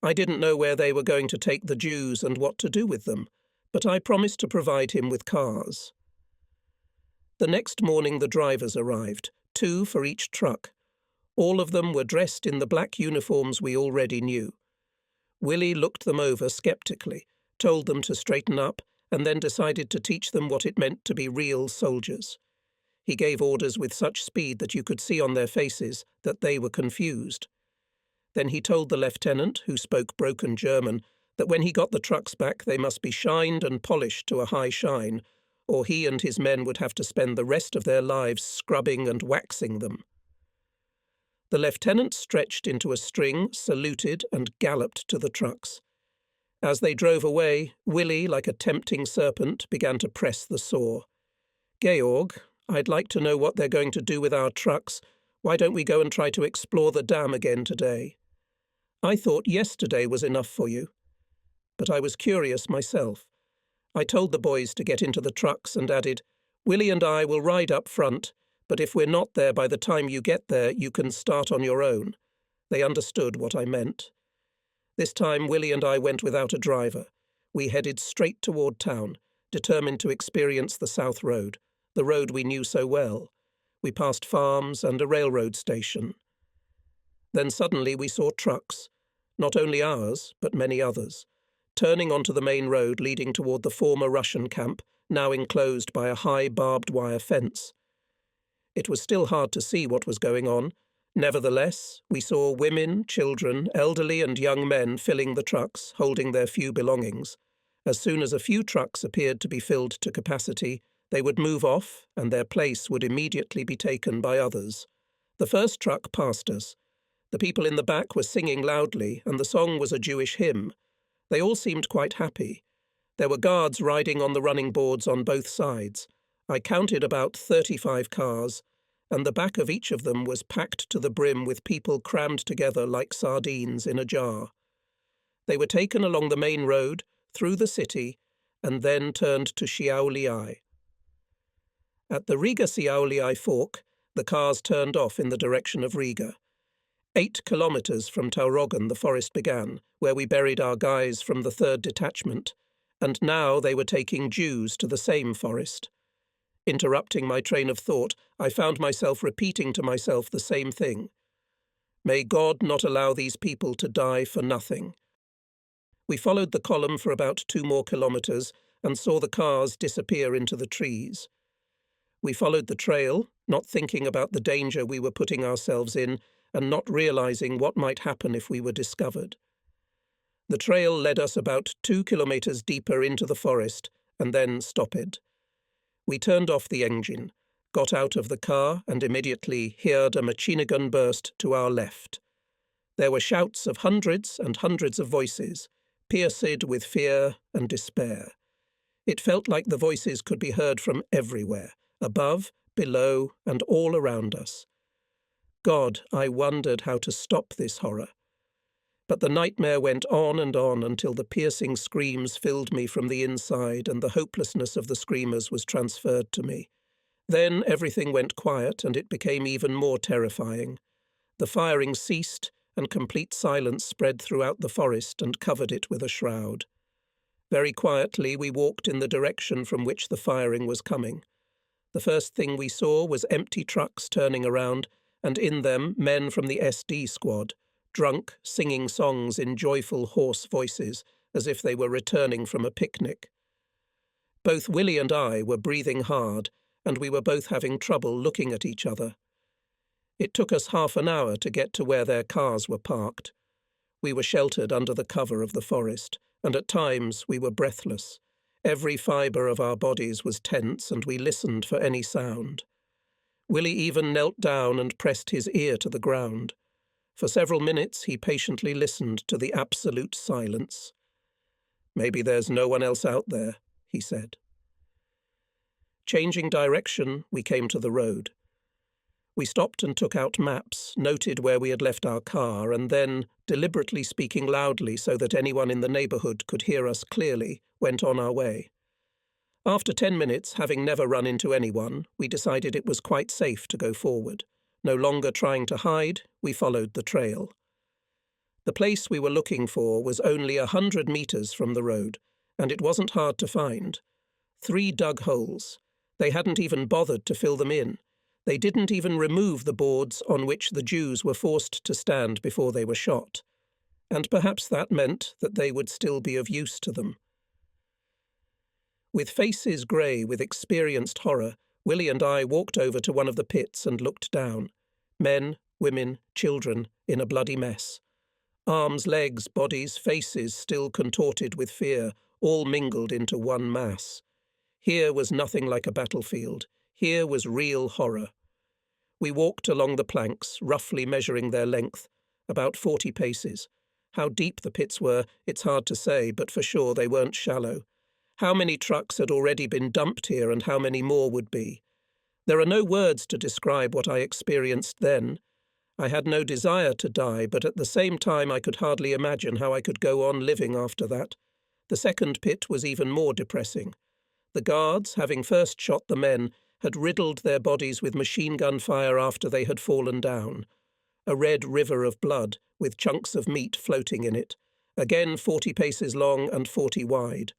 I didn't know where they were going to take the Jews and what to do with them, but I promised to provide him with cars. The next morning the drivers arrived, 2 for each truck. All of them were dressed in the black uniforms we already knew. Willie looked them over skeptically, told them to straighten up, and then decided to teach them what it meant to be real soldiers. He gave orders with such speed that you could see on their faces that they were confused. Then he told the lieutenant, who spoke broken German, that when he got the trucks back they must be shined and polished to a high shine, or he and his men would have to spend the rest of their lives scrubbing and waxing them. The lieutenant stretched into a string, saluted, and galloped to the trucks. As they drove away, Willie, like a tempting serpent, began to press the saw. "Georg, I'd like to know what they're going to do with our trucks. Why don't we go and try to explore the dam again today? I thought yesterday was enough for you." But I was curious myself. I told the boys to get into the trucks and added, "Willie and I will ride up front, but if we're not there by the time you get there, you can start on your own." They understood what I meant. This time Willie and I went without a driver. We headed straight toward town, determined to experience the South Road, the road we knew so well. We passed farms and a railroad station. Then suddenly we saw trucks, not only ours, but many others, turning onto the main road leading toward the former Russian camp, now enclosed by a high barbed wire fence. It was still hard to see what was going on. Nevertheless, we saw women, children, elderly and young men filling the trucks, holding their few belongings. As soon as a few trucks appeared to be filled to capacity, They would move off, and their place would immediately be taken by others. The first truck passed us. The people in the back were singing loudly, and the song was a Jewish hymn. They all seemed quite happy. There were guards riding on the running boards on both sides. I counted about 35 cars, and the back of each of them was packed to the brim with people crammed together like sardines in a jar. They were taken along the main road, through the city, and then turned to Šiauliai. At the Riga-Šiauliai fork, the cars turned off in the direction of Riga. 8 kilometres from Taurogan the forest began, where we buried our guys from the 3rd Detachment, and now they were taking Jews to the same forest. Interrupting my train of thought, I found myself repeating to myself the same thing. May God not allow these people to die for nothing. We followed the column for about 2 more kilometres and saw the cars disappear into the trees. We followed the trail, not thinking about the danger we were putting ourselves in and not realising what might happen if we were discovered. The trail led us about 2 kilometres deeper into the forest and then stopped. We turned off the engine, got out of the car and immediately heard a machine gun burst to our left. There were shouts of hundreds and hundreds of voices, pierced with fear and despair. It felt like the voices could be heard from everywhere, above, below, and all around us. God, I wondered how to stop this horror. But the nightmare went on until the piercing screams filled me from the inside and the hopelessness of the screamers was transferred to me. Then everything went quiet and it became even more terrifying. The firing ceased and complete silence spread throughout the forest and covered it with a shroud. Very quietly we walked in the direction from which the firing was coming. The first thing we saw was empty trucks turning around, and in them men from the SD squad, drunk, singing songs in joyful, hoarse voices, as if they were returning from a picnic. Both Willie and I were breathing hard, and we were both having trouble looking at each other. It took us half an hour to get to where their cars were parked. We were sheltered under the cover of the forest, and at times we were breathless. Every fibre of our bodies was tense, and we listened for any sound. Willie even knelt down and pressed his ear to the ground. For several minutes he patiently listened to the absolute silence. "Maybe there's no one else out there," he said. Changing direction, we came to the road. We stopped and took out maps, noted where we had left our car, and then, deliberately speaking loudly so that anyone in the neighbourhood could hear us clearly, went on our way. After 10 minutes, having never run into anyone, we decided it was quite safe to go forward. No longer trying to hide, we followed the trail. The place we were looking for was only 100 metres from the road, and it wasn't hard to find. 3 dug holes. They hadn't even bothered to fill them in. They didn't even remove the boards on which the Jews were forced to stand before they were shot. And perhaps that meant that they would still be of use to them. With faces grey with experienced horror, Willie and I walked over to one of the pits and looked down. Men, women, children, in a bloody mess. Arms, legs, bodies, faces still contorted with fear, all mingled into one mass. Here was nothing like a battlefield. Here was real horror. We walked along the planks, roughly measuring their length, about 40 paces. How deep the pits were, it's hard to say, but for sure they weren't shallow. How many trucks had already been dumped here and how many more would be? There are no words to describe what I experienced then. I had no desire to die, but at the same time I could hardly imagine how I could go on living after that. The second pit was even more depressing. The guards, having first shot the men, had riddled their bodies with machine gun fire after they had fallen down. A red river of blood, with chunks of meat floating in it, again 40 paces long and 40 wide.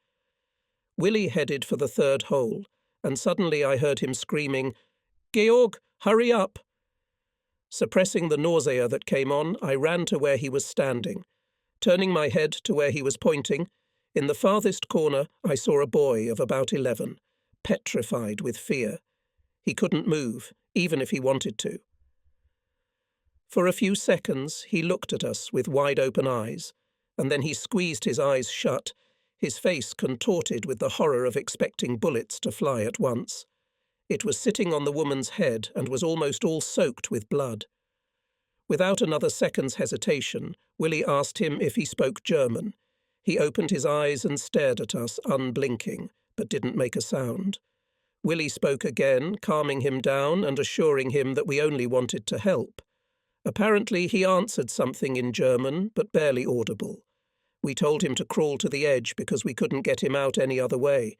Willie headed for the 3rd hole, and suddenly I heard him screaming, "Georg, hurry up!" Suppressing the nausea that came on, I ran to where he was standing. Turning my head to where he was pointing, in the farthest corner I saw a boy of about 11, petrified with fear. He couldn't move, even if he wanted to. For a few seconds he looked at us with wide-open eyes, and then he squeezed his eyes shut, his face contorted with the horror of expecting bullets to fly at once. It was sitting on the woman's head and was almost all soaked with blood. Without another second's hesitation, Willie asked him if he spoke German. He opened his eyes and stared at us, unblinking, but didn't make a sound. Willie spoke again, calming him down and assuring him that we only wanted to help. Apparently he answered something in German, but barely audible. We told him to crawl to the edge because we couldn't get him out any other way.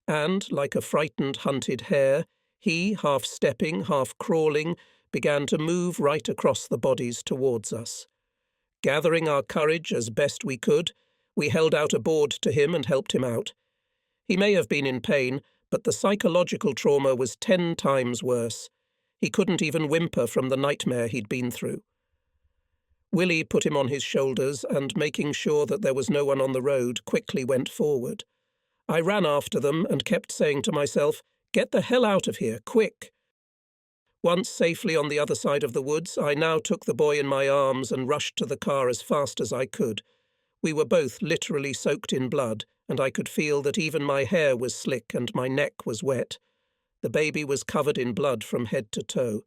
And, like a frightened, hunted hare, he, half stepping, half crawling, began to move right across the bodies towards us. Gathering our courage as best we could, we held out a board to him and helped him out. He may have been in pain, but the psychological trauma was 10 times worse. He couldn't even whimper from the nightmare he'd been through. Willie put him on his shoulders and, making sure that there was no one on the road, quickly went forward. I ran after them and kept saying to myself, "Get the hell out of here, quick!" Once safely on the other side of the woods, I now took the boy in my arms and rushed to the car as fast as I could. We were both literally soaked in blood, and I could feel that even my hair was slick and my neck was wet. The baby was covered in blood from head to toe.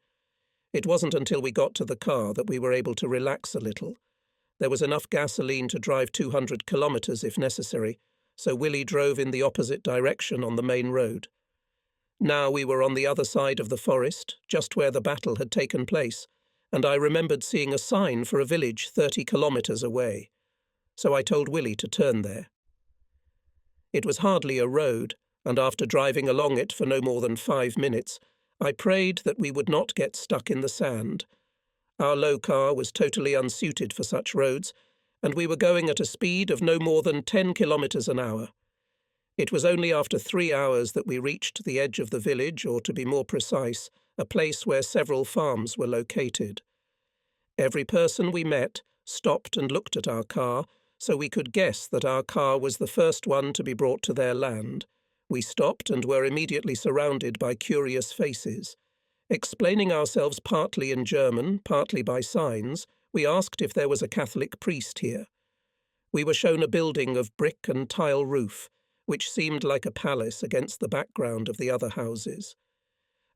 It wasn't until we got to the car that we were able to relax a little. There was enough gasoline to drive 200 kilometres if necessary, so Willie drove in the opposite direction on the main road. Now we were on the other side of the forest, just where the battle had taken place, and I remembered seeing a sign for a village 30 kilometres away. So I told Willie to turn there. It was hardly a road, and after driving along it for no more than 5 minutes, I prayed that we would not get stuck in the sand. Our low car was totally unsuited for such roads, and we were going at a speed of no more than 10 kilometres an hour. It was only after 3 hours that we reached the edge of the village, or to be more precise, a place where several farms were located. Every person we met stopped and looked at our car, so we could guess that our car was the first one to be brought to their land. We stopped and were immediately surrounded by curious faces. Explaining ourselves partly in German, partly by signs, we asked if there was a Catholic priest here. We were shown a building of brick and tile roof, which seemed like a palace against the background of the other houses.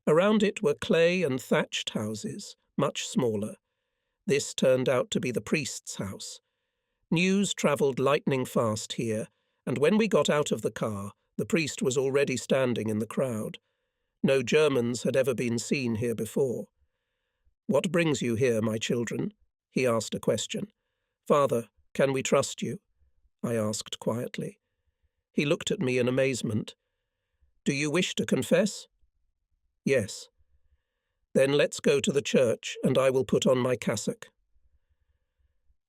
Around it were clay and thatched houses, much smaller. This turned out to be the priest's house. News travelled lightning fast here, and when we got out of the car, the priest was already standing in the crowd. No Germans had ever been seen here before. "What brings you here, my children?" he asked a question. "Father, can we trust you?" I asked quietly. He looked at me in amazement. "Do you wish to confess?" "Yes." "Then let's go to the church, and I will put on my cassock."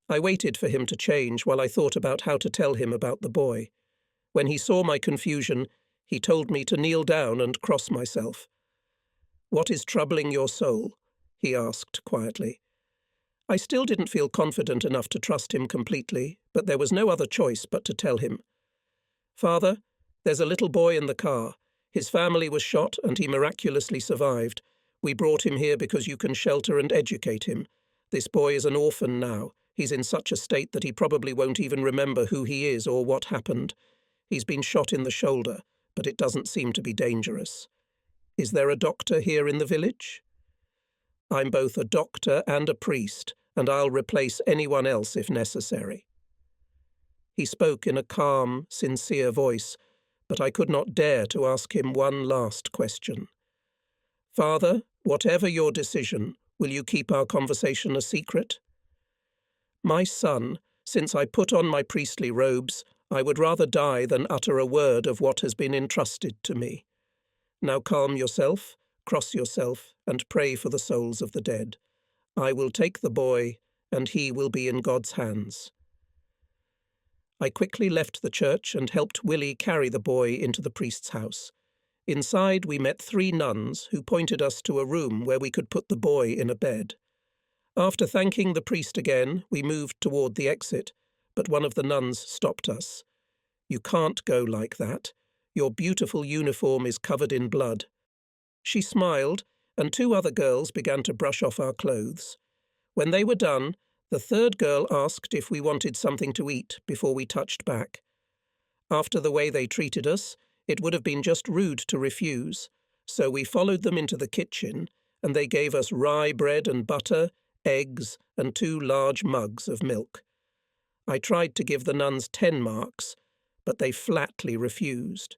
I waited for him to change while I thought about how to tell him about the boy. When he saw my confusion, he told me to kneel down and cross myself. "What is troubling your soul?" he asked quietly. I still didn't feel confident enough to trust him completely, but there was no other choice but to tell him. "Father, there's a little boy in the car. His family was shot and he miraculously survived. We brought him here because you can shelter and educate him. This boy is an orphan now. He's in such a state that he probably won't even remember who he is or what happened. He's been shot in the shoulder, but it doesn't seem to be dangerous. Is there a doctor here in the village?" "I'm both a doctor and a priest, and I'll replace anyone else if necessary." He spoke in a calm, sincere voice, but I could not dare to ask him one last question. "Father, whatever your decision, will you keep our conversation a secret?" "My son, since I put on my priestly robes, I would rather die than utter a word of what has been entrusted to me. Now calm yourself, cross yourself, and pray for the souls of the dead. I will take the boy, and he will be in God's hands." I quickly left the church and helped Willie carry the boy into the priest's house. Inside we met 3 nuns who pointed us to a room where we could put the boy in a bed. After thanking the priest again, we moved toward the exit, but one of the nuns stopped us. "You can't go like that. Your beautiful uniform is covered in blood." She smiled, and 2 other girls began to brush off our clothes. When they were done, the 3rd girl asked if we wanted something to eat before we touched back. After the way they treated us, it would have been just rude to refuse, so we followed them into the kitchen, and they gave us rye bread and butter, eggs, and 2 large mugs of milk. I tried to give the nuns 10 marks, but they flatly refused.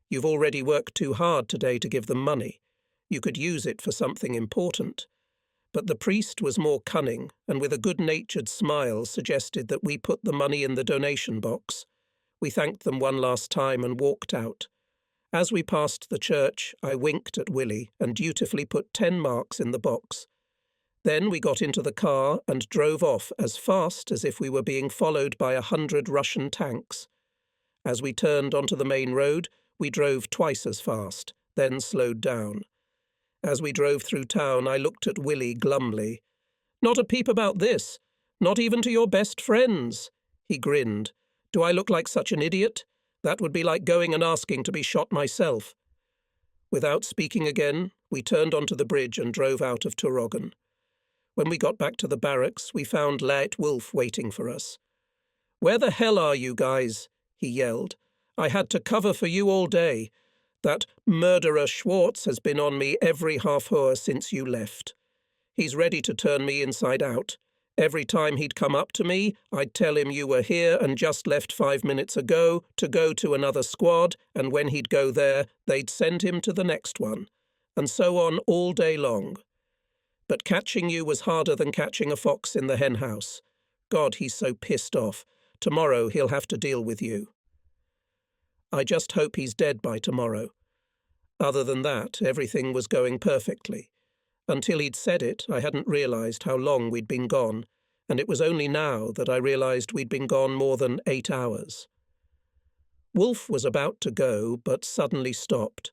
You've already worked too hard today to give them money. You could use it for something important. But the priest was more cunning, and with a good-natured smile suggested that we put the money in the donation box. We thanked them one last time and walked out. As we passed the church, I winked at Willie and dutifully put 10 marks in the box. Then we got into the car and drove off as fast as if we were being followed by 100 Russian tanks. As we turned onto the main road, we drove twice as fast, then slowed down. As we drove through town, I looked at Willie glumly. "Not a peep about this. Not even to your best friends." He grinned. "Do I look like such an idiot? That would be like going and asking to be shot myself." Without speaking again, we turned onto the bridge and drove out of Turogan. When we got back to the barracks, we found Leit Wolf waiting for us. "Where the hell are you guys?" he yelled. "I had to cover for you all day. That murderer Schwartz has been on me every half-hour since you left. He's ready to turn me inside out. Every time he'd come up to me, I'd tell him you were here and just left 5 minutes ago to go to another squad, and when he'd go there, they'd send him to the next one. And so on all day long. But catching you was harder than catching a fox in the henhouse. God, he's so pissed off. Tomorrow he'll have to deal with you. I just hope he's dead by tomorrow." Other than that, everything was going perfectly. Until he'd said it, I hadn't realized how long we'd been gone, and it was only now that I realized we'd been gone more than 8 hours. Wolf was about to go, but suddenly stopped.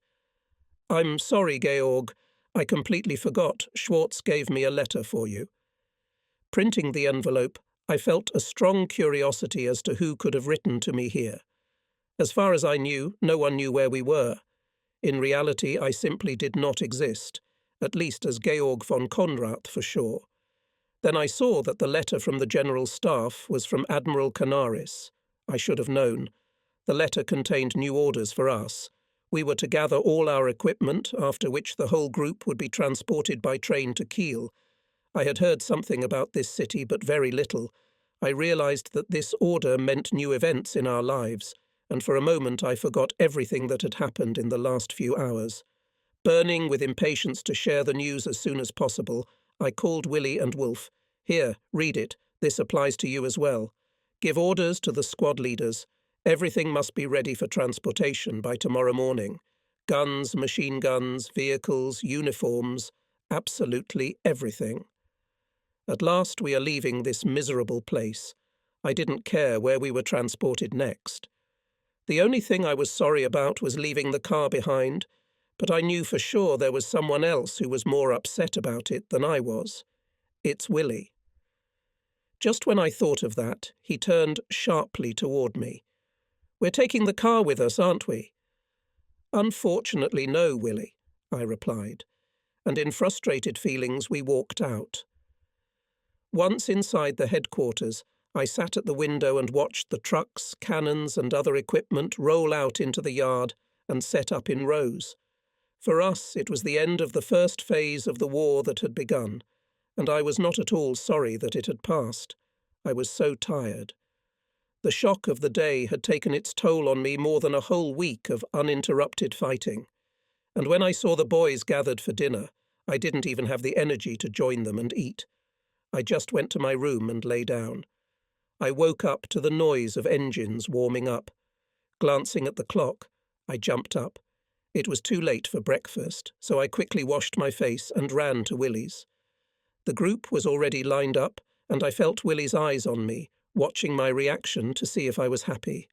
"I'm sorry, Georg. I completely forgot. Schwartz gave me a letter for you." Printing the envelope, I felt a strong curiosity as to who could have written to me here. As far as I knew, no one knew where we were. In reality, I simply did not exist, at least as Georg von Konrad for sure. Then I saw that the letter from the General Staff was from Admiral Canaris. I should have known. The letter contained new orders for us. We were to gather all our equipment, after which the whole group would be transported by train to Kiel. I had heard something about this city, but very little. I realized that this order meant new events in our lives, and for a moment I forgot everything that had happened in the last few hours. Burning with impatience to share the news as soon as possible, I called Willie and Wolf. "Here, read it. This applies to you as well. Give orders to the squad leaders. Everything must be ready for transportation by tomorrow morning. Guns, machine guns, vehicles, uniforms, absolutely everything. At last we are leaving this miserable place. I didn't care where we were transported next. The only thing I was sorry about was leaving the car behind, but I knew for sure there was someone else who was more upset about it than I was. It's Willie." Just when I thought of that, he turned sharply toward me. "We're taking the car with us, aren't we?" "Unfortunately, no, Willie," I replied, and in frustrated feelings we walked out. Once inside the headquarters, I sat at the window and watched the trucks, cannons, and other equipment roll out into the yard and set up in rows. For us, it was the end of the first phase of the war that had begun, and I was not at all sorry that it had passed. I was so tired. The shock of the day had taken its toll on me more than a whole week of uninterrupted fighting, and when I saw the boys gathered for dinner, I didn't even have the energy to join them and eat. I just went to my room and lay down. I woke up to the noise of engines warming up. Glancing at the clock, I jumped up. It was too late for breakfast, so I quickly washed my face and ran to Willie's. The group was already lined up, and I felt Willie's eyes on me, watching my reaction to see if I was happy.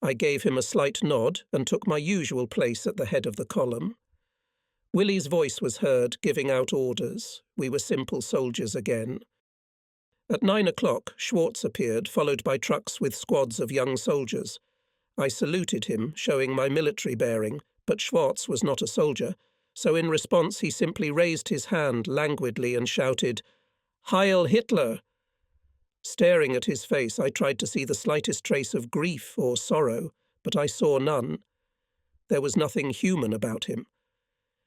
I gave him a slight nod and took my usual place at the head of the column. Willie's voice was heard, giving out orders. We were simple soldiers again. At 9 o'clock, Schwartz appeared, followed by trucks with squads of young soldiers. I saluted him, showing my military bearing, but Schwartz was not a soldier, so in response he simply raised his hand languidly and shouted, "Heil Hitler!" Staring at his face, I tried to see the slightest trace of grief or sorrow, but I saw none. There was nothing human about him.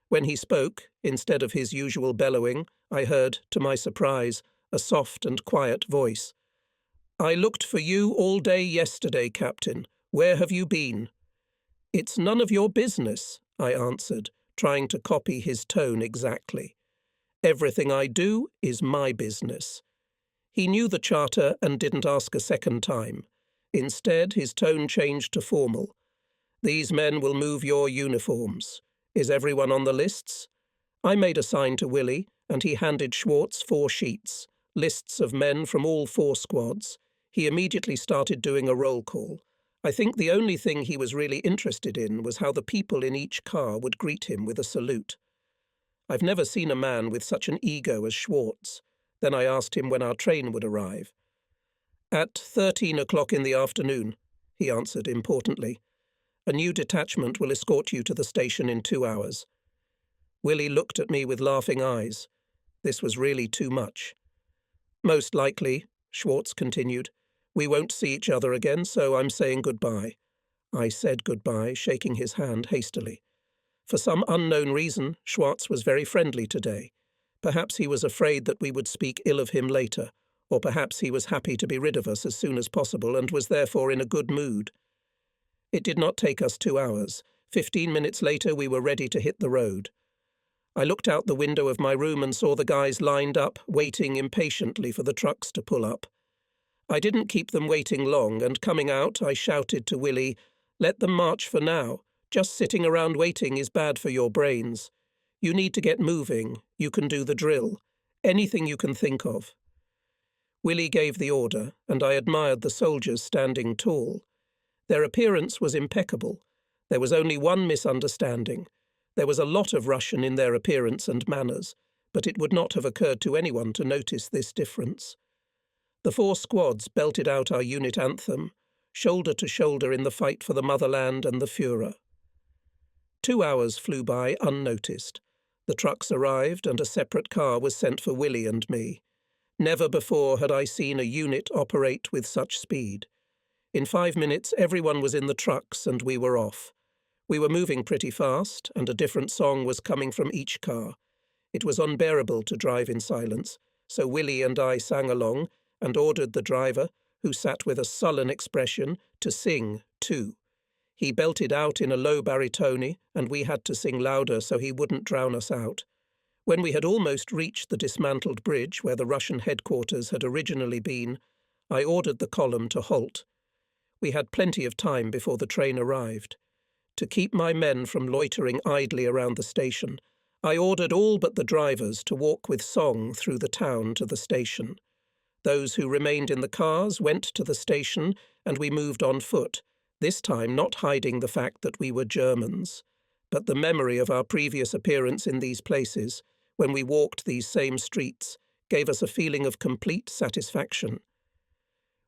When he spoke, instead of his usual bellowing, I heard, to my surprise, a soft and quiet voice. "I looked for you all day yesterday, Captain. Where have you been?" "It's none of your business," I answered, trying to copy his tone exactly. "Everything I do is my business." He knew the charter and didn't ask a second time. Instead, his tone changed to formal. "These men will move your uniforms. Is everyone on the lists?" I made a sign to Willie, and he handed Schwartz 4 sheets, lists of men from all 4 squads. He immediately started doing a roll call. I think the only thing he was really interested in was how the people in each car would greet him with a salute. I've never seen a man with such an ego as Schwartz. Then I asked him when our train would arrive. "At 13 o'clock in the afternoon," he answered importantly. "A new detachment will escort you to the station in 2 hours." Willie looked at me with laughing eyes. This was really too much. "Most likely," Schwartz continued. "We won't see each other again, so I'm saying goodbye." I said goodbye, shaking his hand hastily. For some unknown reason, Schwartz was very friendly today. Perhaps he was afraid that we would speak ill of him later, or perhaps he was happy to be rid of us as soon as possible and was therefore in a good mood. It did not take us 2 hours. 15 minutes later we were ready to hit the road. I looked out the window of my room and saw the guys lined up, waiting impatiently for the trucks to pull up. I didn't keep them waiting long, and coming out, I shouted to Willie, "Let them march for now. Just sitting around waiting is bad for your brains. You need to get moving. You can do the drill. Anything you can think of." Willie gave the order, and I admired the soldiers standing tall. Their appearance was impeccable. There was only one misunderstanding. There was a lot of Russian in their appearance and manners, but it would not have occurred to anyone to notice this difference. The 4 squads belted out our unit anthem, shoulder to shoulder in the fight for the motherland and the Führer. 2 hours flew by unnoticed. The trucks arrived, and a separate car was sent for Willie and me. Never before had I seen a unit operate with such speed. In 5 minutes, everyone was in the trucks, and we were off. We were moving pretty fast, and a different song was coming from each car. It was unbearable to drive in silence, so Willie and I sang along and ordered the driver, who sat with a sullen expression, to sing, too. He belted out in a low baritone, and we had to sing louder so he wouldn't drown us out. When we had almost reached the dismantled bridge where the Russian headquarters had originally been, I ordered the column to halt. We had plenty of time before the train arrived. To keep my men from loitering idly around the station, I ordered all but the drivers to walk with song through the town to the station. Those who remained in the cars went to the station, and we moved on foot, this time not hiding the fact that we were Germans, but the memory of our previous appearance in these places, when we walked these same streets, gave us a feeling of complete satisfaction.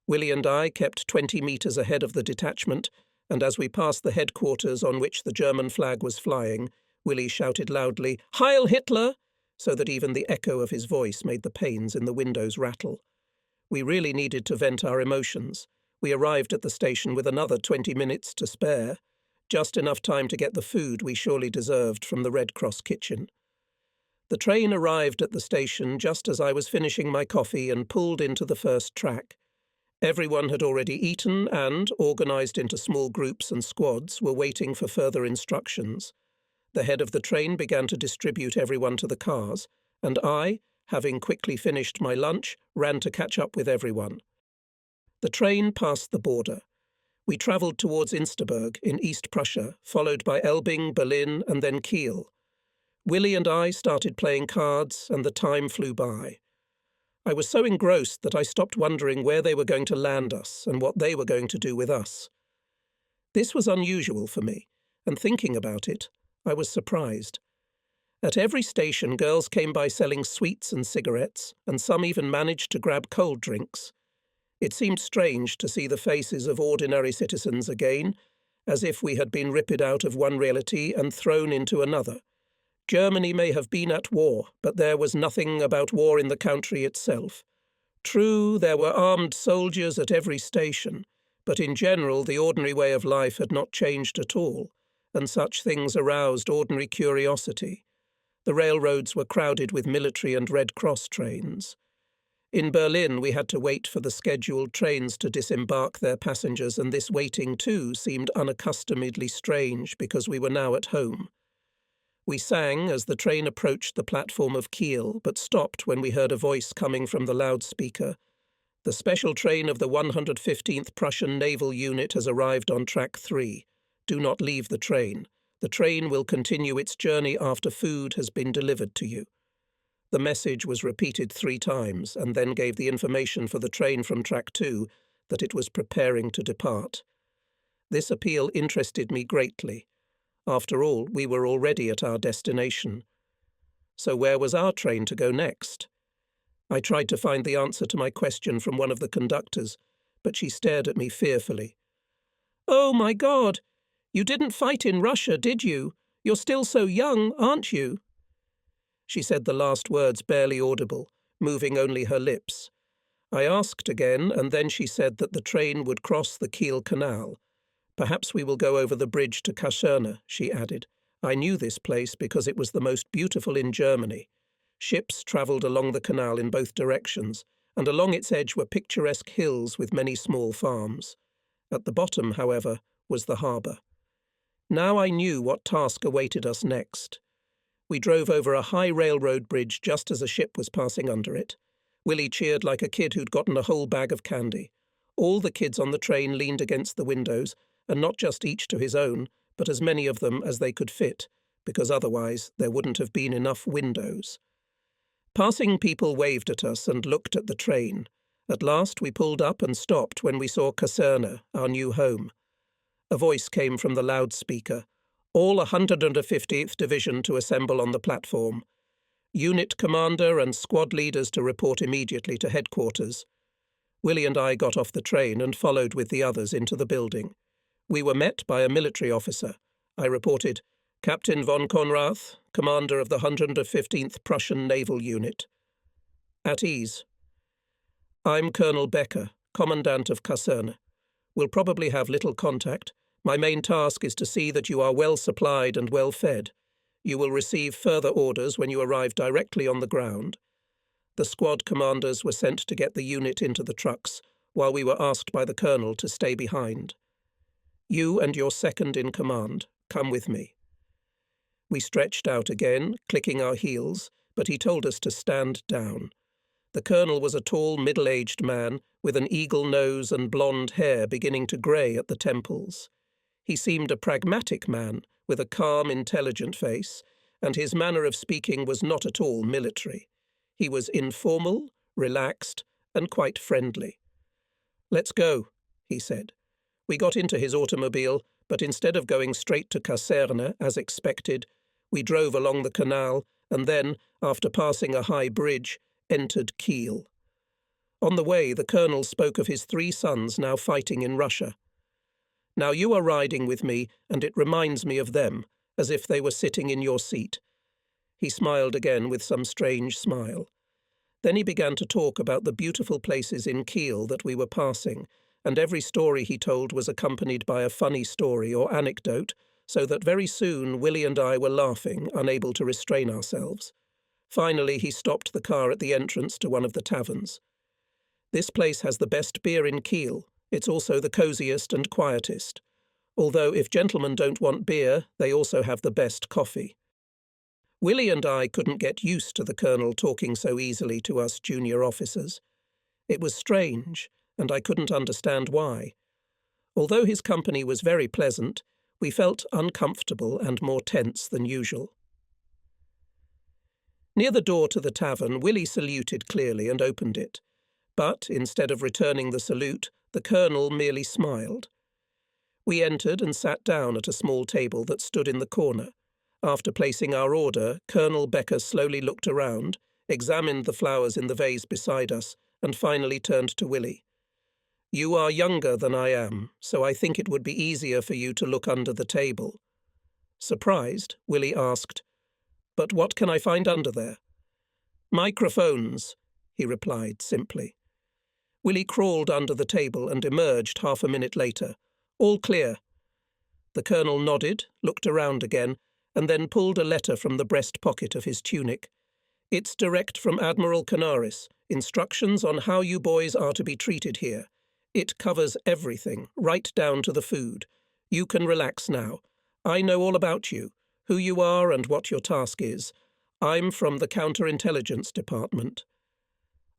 Willie and I kept 20 metres ahead of the detachment, and as we passed the headquarters on which the German flag was flying, Willie shouted loudly, "Heil Hitler!" so that even the echo of his voice made the panes in the windows rattle. We really needed to vent our emotions. We arrived at the station with another 20 minutes to spare, just enough time to get the food we surely deserved from the Red Cross kitchen. The train arrived at the station just as I was finishing my coffee and pulled into the first track. Everyone had already eaten and, organised into small groups and squads, were waiting for further instructions. The head of the train began to distribute everyone to the cars, and I, having quickly finished my lunch, ran to catch up with everyone. The train passed the border. We travelled towards Insterburg in East Prussia, followed by Elbing, Berlin, and then Kiel. Willie and I started playing cards, and the time flew by. I was so engrossed that I stopped wondering where they were going to land us and what they were going to do with us. This was unusual for me, and thinking about it, I was surprised. At every station, girls came by selling sweets and cigarettes, and some even managed to grab cold drinks. It seemed strange to see the faces of ordinary citizens again, as if we had been ripped out of one reality and thrown into another. Germany may have been at war, but there was nothing about war in the country itself. True, there were armed soldiers at every station, but in general the ordinary way of life had not changed at all, and such things aroused ordinary curiosity. The railroads were crowded with military and Red Cross trains. In Berlin we had to wait for the scheduled trains to disembark their passengers, and this waiting too seemed unaccustomedly strange because we were now at home. We sang as the train approached the platform of Kiel, but stopped when we heard a voice coming from the loudspeaker. The special train of the 115th Prussian Naval Unit has arrived on track 3. Do not leave the train. The train will continue its journey after food has been delivered to you. The message was repeated 3 times, and then gave the information for the train from track 2 that it was preparing to depart. This appeal interested me greatly. After all, we were already at our destination. So where was our train to go next? I tried to find the answer to my question from one of the conductors, but she stared at me fearfully. "Oh, my God! You didn't fight in Russia, did you? You're still so young, aren't you?" She said the last words barely audible, moving only her lips. I asked again, and then she said that the train would cross the Kiel Canal. "Perhaps we will go over the bridge to Kaserne," she added. I knew this place because it was the most beautiful in Germany. Ships travelled along the canal in both directions, and along its edge were picturesque hills with many small farms. At the bottom, however, was the harbour. Now I knew what task awaited us next. We drove over a high railroad bridge just as a ship was passing under it. Willie cheered like a kid who'd gotten a whole bag of candy. All the kids on the train leaned against the windows, and not just each to his own, but as many of them as they could fit, because otherwise there wouldn't have been enough windows. Passing people waved at us and looked at the train. At last we pulled up and stopped when we saw Kaserne, our new home. A voice came from the loudspeaker. "All 150th Division to assemble on the platform. Unit commander and squad leaders to report immediately to headquarters." Willie and I got off the train and followed with the others into the building. We were met by a military officer. I reported, "Captain von Konrath, commander of the 115th Prussian Naval Unit." "At ease." "I'm Colonel Becker, commandant of Kaserne. We'll probably have little contact. My main task is to see that you are well supplied and well fed. You will receive further orders when you arrive directly on the ground." The squad commanders were sent to get the unit into the trucks, while we were asked by the colonel to stay behind. "You and your second in command, come with me." We stretched out again, clicking our heels, but he told us to stand down. The colonel was a tall, middle-aged man with an eagle nose and blonde hair beginning to grey at the temples. He seemed a pragmatic man with a calm, intelligent face, and his manner of speaking was not at all military. He was informal, relaxed, and quite friendly. "Let's go," he said. We got into his automobile, but instead of going straight to Kaserne, as expected, we drove along the canal and then, after passing a high bridge, entered Kiel. On the way, the colonel spoke of his 3 sons now fighting in Russia. "Now you are riding with me, and it reminds me of them, as if they were sitting in your seat." He smiled again with some strange smile. Then he began to talk about the beautiful places in Kiel that we were passing, and every story he told was accompanied by a funny story or anecdote, so that very soon Willie and I were laughing, unable to restrain ourselves. Finally, he stopped the car at the entrance to one of the taverns. "This place has the best beer in Kiel. It's also the cosiest and quietest. Although if gentlemen don't want beer, they also have the best coffee." Willie and I couldn't get used to the colonel talking so easily to us junior officers. It was strange, and I couldn't understand why. Although his company was very pleasant, we felt uncomfortable and more tense than usual. Near the door to the tavern, Willie saluted clearly and opened it. But, instead of returning the salute, the colonel merely smiled. We entered and sat down at a small table that stood in the corner. After placing our order, Colonel Becker slowly looked around, examined the flowers in the vase beside us, and finally turned to Willie. "You are younger than I am, so I think it would be easier for you to look under the table." Surprised, Willie asked, "But what can I find under there?" "Microphones," he replied simply. Willie crawled under the table and emerged half a minute later. "All clear." The colonel nodded, looked around again, and then pulled a letter from the breast pocket of his tunic. "It's direct from Admiral Canaris. Instructions on how you boys are to be treated here. It covers everything, right down to the food. You can relax now. I know all about you, who you are and what your task is. I'm from the counterintelligence department."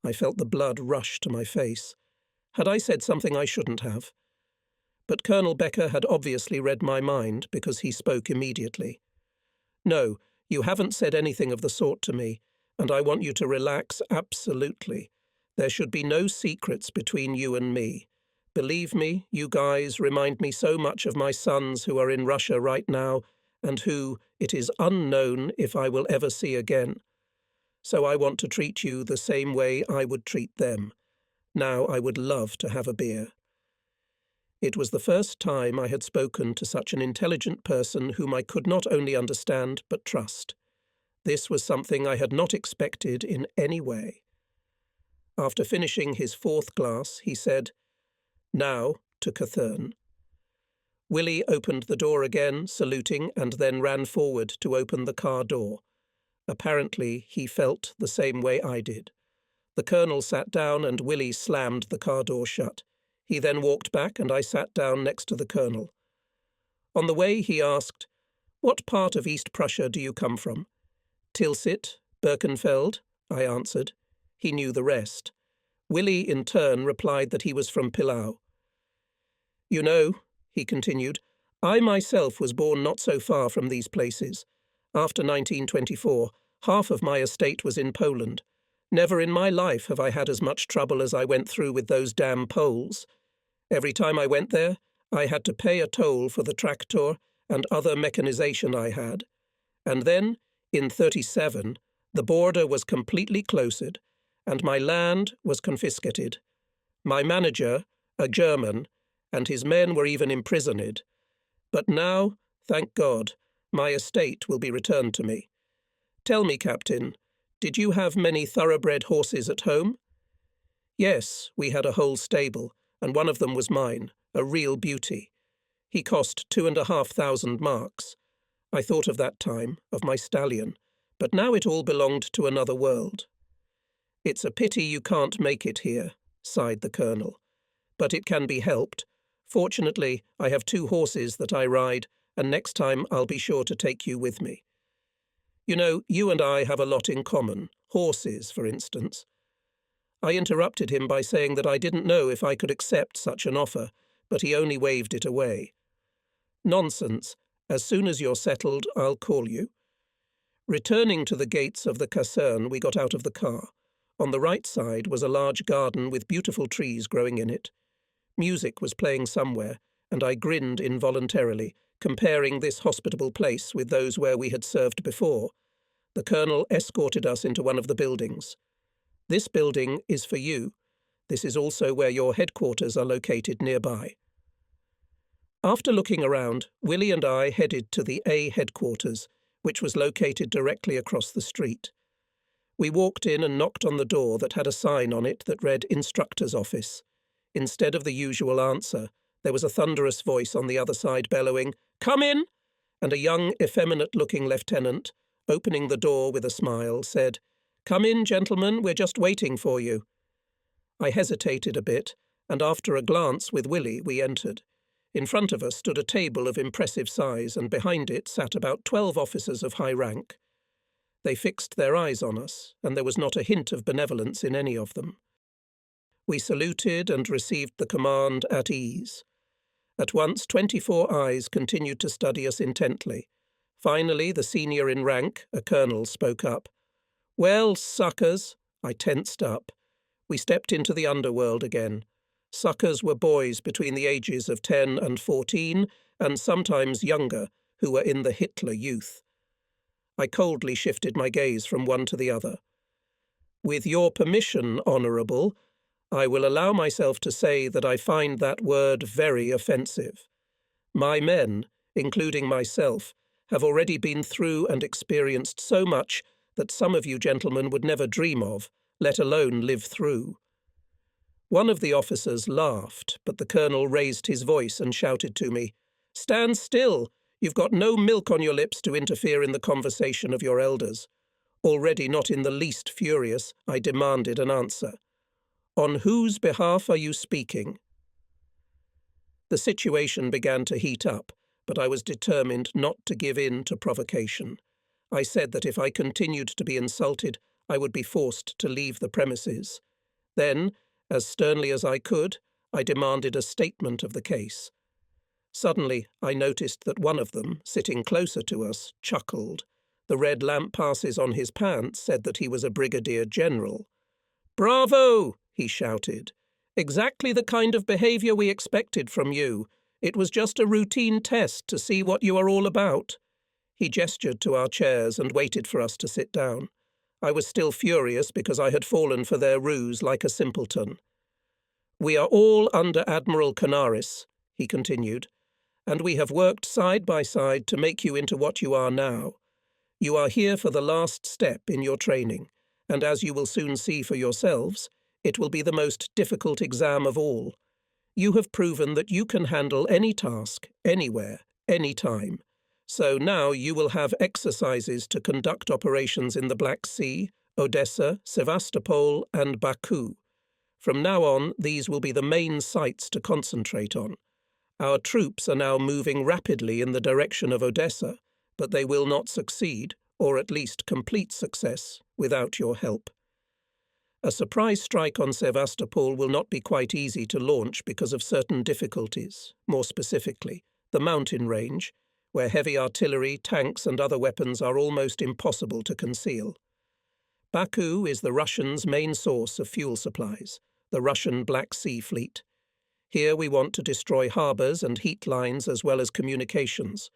I felt the blood rush to my face. Had I said something I shouldn't have? But Colonel Becker had obviously read my mind because he spoke immediately. "No, you haven't said anything of the sort to me, and I want you to relax absolutely. There should be no secrets between you and me. Believe me, you guys remind me so much of my sons who are in Russia right now, and who it is unknown if I will ever see again. So I want to treat you the same way I would treat them. Now I would love to have a beer." It was the first time I had spoken to such an intelligent person whom I could not only understand but trust. This was something I had not expected in any way. After finishing his fourth glass, he said, "Now to Cathern." Willie opened the door again, saluting, and then ran forward to open the car door. Apparently, he felt the same way I did. The colonel sat down and Willie slammed the car door shut. He then walked back and I sat down next to the colonel. On the way, he asked, "What part of East Prussia do you come from?" "Tilsit, Birkenfeld," I answered. He knew the rest. Willie, in turn, replied that he was from Pillau. "You know," he continued, "I myself was born not so far from these places. After 1924, half of my estate was in Poland. Never in my life have I had as much trouble as I went through with those damn Poles. Every time I went there, I had to pay a toll for the tractor and other mechanization I had. And then, in 1937, the border was completely closed, and my land was confiscated. My manager, a German, and his men were even imprisoned. But now, thank God, my estate will be returned to me. Tell me, Captain, did you have many thoroughbred horses at home?" "Yes, we had a whole stable, and one of them was mine, a real beauty. He cost 2,500 marks. I thought of that time, of my stallion, but now it all belonged to another world." "It's a pity you can't make it here," sighed the colonel. "But it can be helped. Fortunately, I have 2 horses that I ride, and next time I'll be sure to take you with me. You know, you and I have a lot in common, horses, for instance." I interrupted him by saying that I didn't know if I could accept such an offer, but he only waved it away. "Nonsense. As soon as you're settled, I'll call you." Returning to the gates of the caserne, we got out of the car. On the right side was a large garden with beautiful trees growing in it. Music was playing somewhere, and I grinned involuntarily, comparing this hospitable place with those where we had served before. The colonel escorted us into one of the buildings. "This building is for you. This is also where your headquarters are located nearby." After looking around, Willie and I headed to the A headquarters, which was located directly across the street. We walked in and knocked on the door that had a sign on it that read Instructor's Office. Instead of the usual answer, there was a thunderous voice on the other side bellowing, "Come in!" and a young, effeminate-looking lieutenant, opening the door with a smile, said, "Come in, gentlemen, we're just waiting for you." I hesitated a bit, and after a glance with Willie, we entered. In front of us stood a table of impressive size, and behind it sat about 12 officers of high rank. They fixed their eyes on us, and there was not a hint of benevolence in any of them. We saluted and received the command at ease. At once 24 eyes continued to study us intently. Finally, the senior in rank, a colonel, spoke up. "Well, suckers," I tensed up. We stepped into the underworld again. Suckers were boys between the ages of 10 and 14, and sometimes younger, who were in the Hitler Youth. I coldly shifted my gaze from one to the other. "With your permission, Honourable, I will allow myself to say that I find that word very offensive. My men, including myself, have already been through and experienced so much that some of you gentlemen would never dream of, let alone live through." One of the officers laughed, but the colonel raised his voice and shouted to me, "Stand still! You've got no milk on your lips to interfere in the conversation of your elders." Already not in the least furious, I demanded an answer. "On whose behalf are you speaking?" The situation began to heat up, but I was determined not to give in to provocation. I said that if I continued to be insulted, I would be forced to leave the premises. Then, as sternly as I could, I demanded a statement of the case. Suddenly, I noticed that one of them, sitting closer to us, chuckled. The red lamp passes on his pants said that he was a brigadier general. "Bravo!" he shouted. "Exactly the kind of behaviour we expected from you. It was just a routine test to see what you are all about." He gestured to our chairs and waited for us to sit down. I was still furious because I had fallen for their ruse like a simpleton. "We are all under Admiral Canaris," he continued, "and we have worked side by side to make you into what you are now. You are here for the last step in your training, and as you will soon see for yourselves, it will be the most difficult exam of all. You have proven that you can handle any task, anywhere, any time. So now you will have exercises to conduct operations in the Black Sea, Odessa, Sevastopol, and Baku. From now on, these will be the main sites to concentrate on. Our troops are now moving rapidly in the direction of Odessa, but they will not succeed, or at least complete success, without your help. A surprise strike on Sevastopol will not be quite easy to launch because of certain difficulties, more specifically, the mountain range, where heavy artillery, tanks and other weapons are almost impossible to conceal. Baku is the Russians' main source of fuel supplies, the Russian Black Sea Fleet. Here we want to destroy harbours and heat lines as well as communications.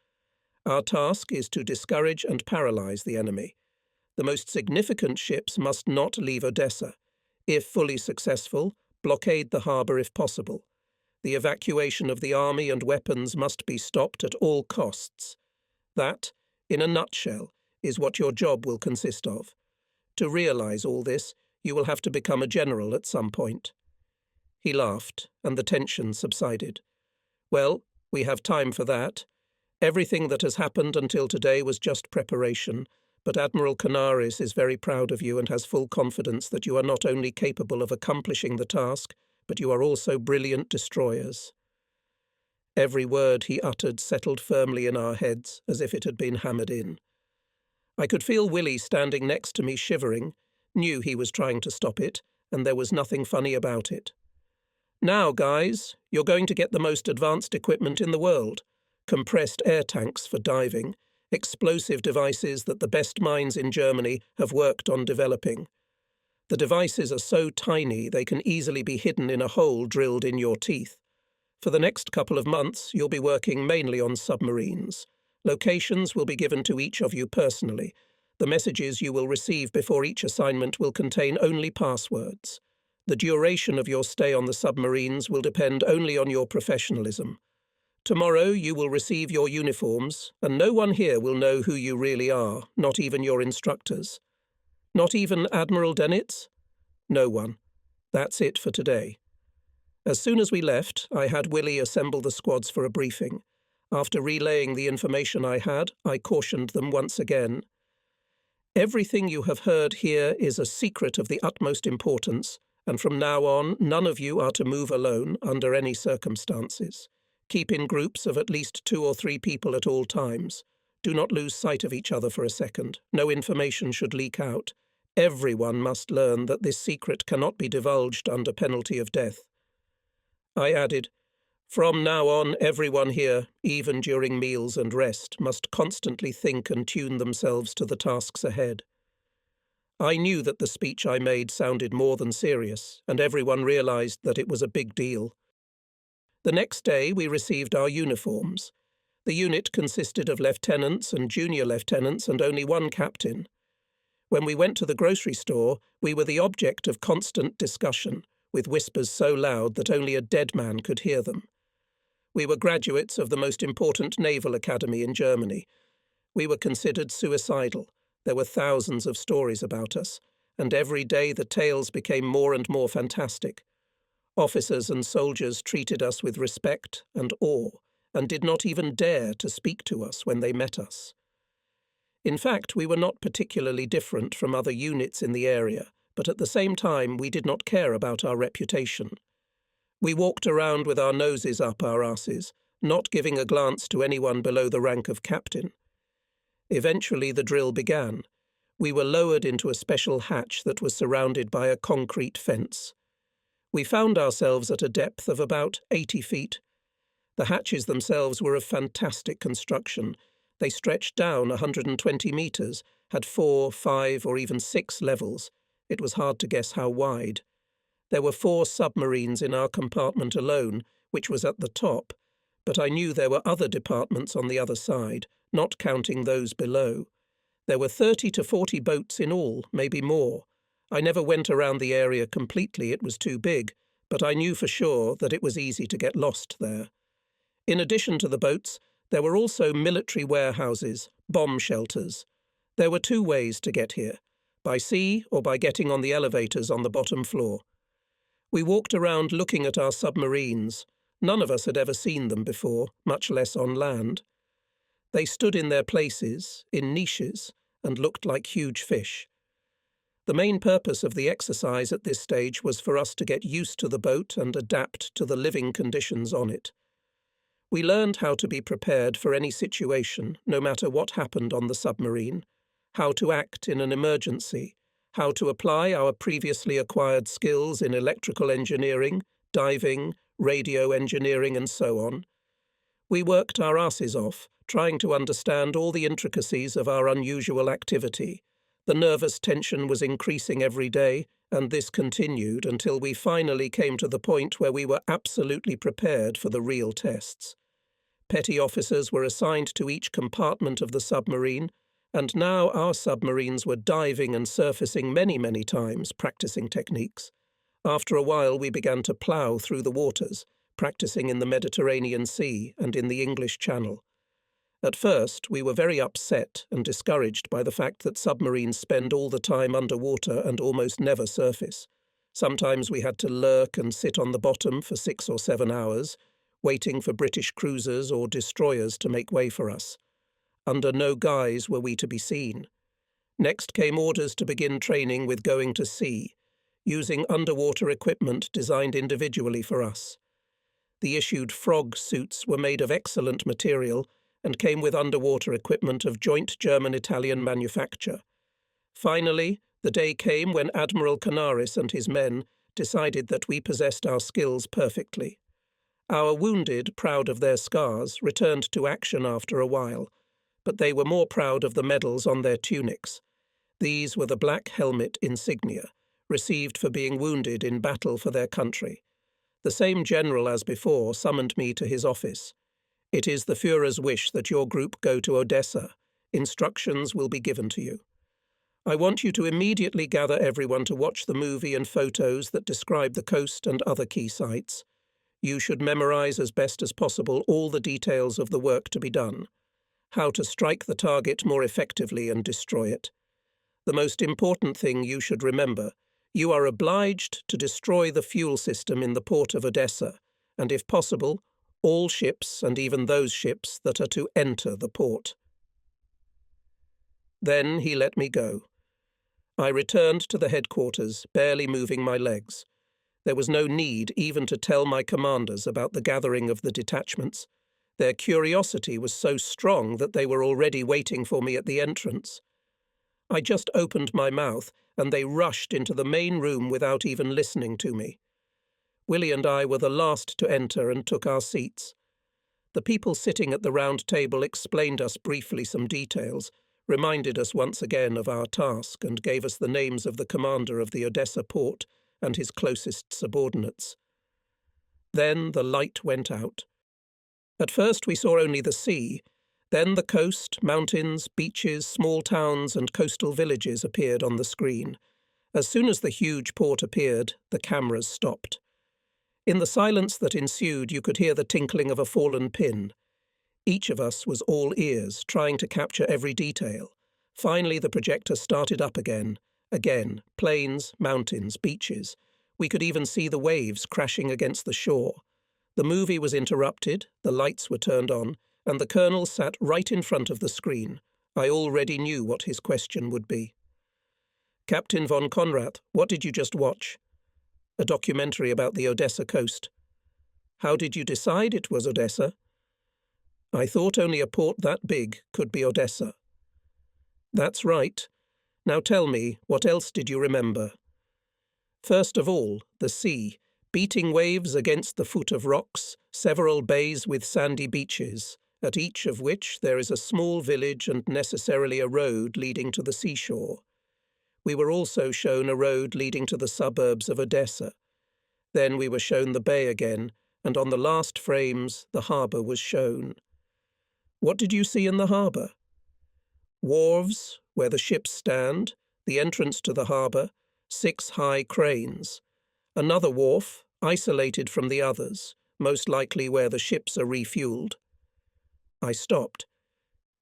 Our task is to discourage and paralyze the enemy. The most significant ships must not leave Odessa. If fully successful, blockade the harbour if possible. The evacuation of the army and weapons must be stopped at all costs. That, in a nutshell, is what your job will consist of. To realize all this, you will have to become a general at some point. He laughed, and the tension subsided. Well, we have time for that. Everything that has happened until today was just preparation, but Admiral Canaris is very proud of you and has full confidence that you are not only capable of accomplishing the task, but you are also brilliant destroyers. Every word he uttered settled firmly in our heads, as if it had been hammered in. I could feel Willie standing next to me shivering, knew he was trying to stop it, and there was nothing funny about it. "Now, guys, you're going to get the most advanced equipment in the world. Compressed air tanks for diving, explosive devices that the best minds in Germany have worked on developing. The devices are so tiny they can easily be hidden in a hole drilled in your teeth. For the next couple of months, you'll be working mainly on submarines. Locations will be given to each of you personally. The messages you will receive before each assignment will contain only passwords. The duration of your stay on the submarines will depend only on your professionalism. Tomorrow you will receive your uniforms, and no one here will know who you really are, not even your instructors. Not even Admiral Dennitz? No one. That's it for today." As soon as we left, I had Willie assemble the squads for a briefing. After relaying the information I had, I cautioned them once again. "Everything you have heard here is a secret of the utmost importance, and from now on none of you are to move alone under any circumstances. Keep in groups of at least 2 or 3 people at all times. Do not lose sight of each other for a second. No information should leak out. Everyone must learn that this secret cannot be divulged under penalty of death." I added, "From now on, everyone here, even during meals and rest, must constantly think and tune themselves to the tasks ahead." I knew that the speech I made sounded more than serious, and everyone realized that it was a big deal. The next day we received our uniforms. The unit consisted of lieutenants and junior lieutenants and only one captain. When we went to the grocery store, we were the object of constant discussion, with whispers so loud that only a dead man could hear them. We were graduates of the most important naval academy in Germany. We were considered suicidal. There were thousands of stories about us, and every day the tales became more and more fantastic. Officers and soldiers treated us with respect and awe, and did not even dare to speak to us when they met us. In fact, we were not particularly different from other units in the area, but at the same time we did not care about our reputation. We walked around with our noses up our asses, not giving a glance to anyone below the rank of captain. Eventually the drill began. We were lowered into a special hatch that was surrounded by a concrete fence. We found ourselves at a depth of about 80 feet. The hatches themselves were of fantastic construction. They stretched down 120 metres, had 4, 5, or even 6 levels. It was hard to guess how wide. There were 4 submarines in our compartment alone, which was at the top, but I knew there were other departments on the other side, not counting those below. There were 30 to 40 boats in all, maybe more. I never went around the area completely, it was too big, but I knew for sure that it was easy to get lost there. In addition to the boats, there were also military warehouses, bomb shelters. There were 2 ways to get here, by sea or by getting on the elevators on the bottom floor. We walked around looking at our submarines. None of us had ever seen them before, much less on land. They stood in their places, in niches, and looked like huge fish. The main purpose of the exercise at this stage was for us to get used to the boat and adapt to the living conditions on it. We learned how to be prepared for any situation, no matter what happened on the submarine, how to act in an emergency, how to apply our previously acquired skills in electrical engineering, diving, radio engineering, and so on. We worked our asses off, trying to understand all the intricacies of our unusual activity. The nervous tension was increasing every day, and this continued until we finally came to the point where we were absolutely prepared for the real tests. Petty officers were assigned to each compartment of the submarine, and now our submarines were diving and surfacing many times, practicing techniques. After a while we began to plough through the waters, practicing in the Mediterranean Sea and in the English Channel. At first, we were very upset and discouraged by the fact that submarines spend all the time underwater and almost never surface. Sometimes we had to lurk and sit on the bottom for 6 or 7 hours, waiting for British cruisers or destroyers to make way for us. Under no guise were we to be seen. Next came orders to begin training with going to sea, using underwater equipment designed individually for us. The issued frog suits were made of excellent material and came with underwater equipment of joint German-Italian manufacture. Finally, the day came when Admiral Canaris and his men decided that we possessed our skills perfectly. Our wounded, proud of their scars, returned to action after a while, but they were more proud of the medals on their tunics. These were the black helmet insignia, received for being wounded in battle for their country. The same general as before summoned me to his office. "It is the Führer's wish that your group go to Odessa. Instructions will be given to you. I want you to immediately gather everyone to watch the movie and photos that describe the coast and other key sites. You should memorize as best as possible all the details of the work to be done, how to strike the target more effectively and destroy it. The most important thing you should remember, you are obliged to destroy the fuel system in the port of Odessa, and if possible, all ships and even those ships that are to enter the port." Then he let me go. I returned to the headquarters, barely moving my legs. There was no need even to tell my commanders about the gathering of the detachments. Their curiosity was so strong that they were already waiting for me at the entrance. I just opened my mouth, and they rushed into the main room without even listening to me. Willie and I were the last to enter and took our seats. The people sitting at the round table explained us briefly some details, reminded us once again of our task, and gave us the names of the commander of the Odessa port and his closest subordinates. Then the light went out. At first we saw only the sea. Then the coast, mountains, beaches, small towns and coastal villages appeared on the screen. As soon as the huge port appeared, the cameras stopped. In the silence that ensued, you could hear the tinkling of a fallen pin. Each of us was all ears, trying to capture every detail. Finally the projector started up again, plains, mountains, beaches. We could even see the waves crashing against the shore. The movie was interrupted, the lights were turned on, and the colonel sat right in front of the screen. I already knew what his question would be. "Captain von Konrad, what did you just watch?" "A documentary about the Odessa coast." "How did you decide it was Odessa?" "I thought only a port that big could be Odessa." "That's right. Now tell me, what else did you remember?" "First of all, the sea, beating waves against the foot of rocks, several bays with sandy beaches, at each of which there is a small village and necessarily a road leading to the seashore. We were also shown a road leading to the suburbs of Odessa. Then we were shown the bay again, and on the last frames the harbour was shown." "What did you see in the harbour?" "Wharves, where the ships stand, the entrance to the harbour, 6 high cranes. Another wharf, isolated from the others, most likely where the ships are refueled." I stopped.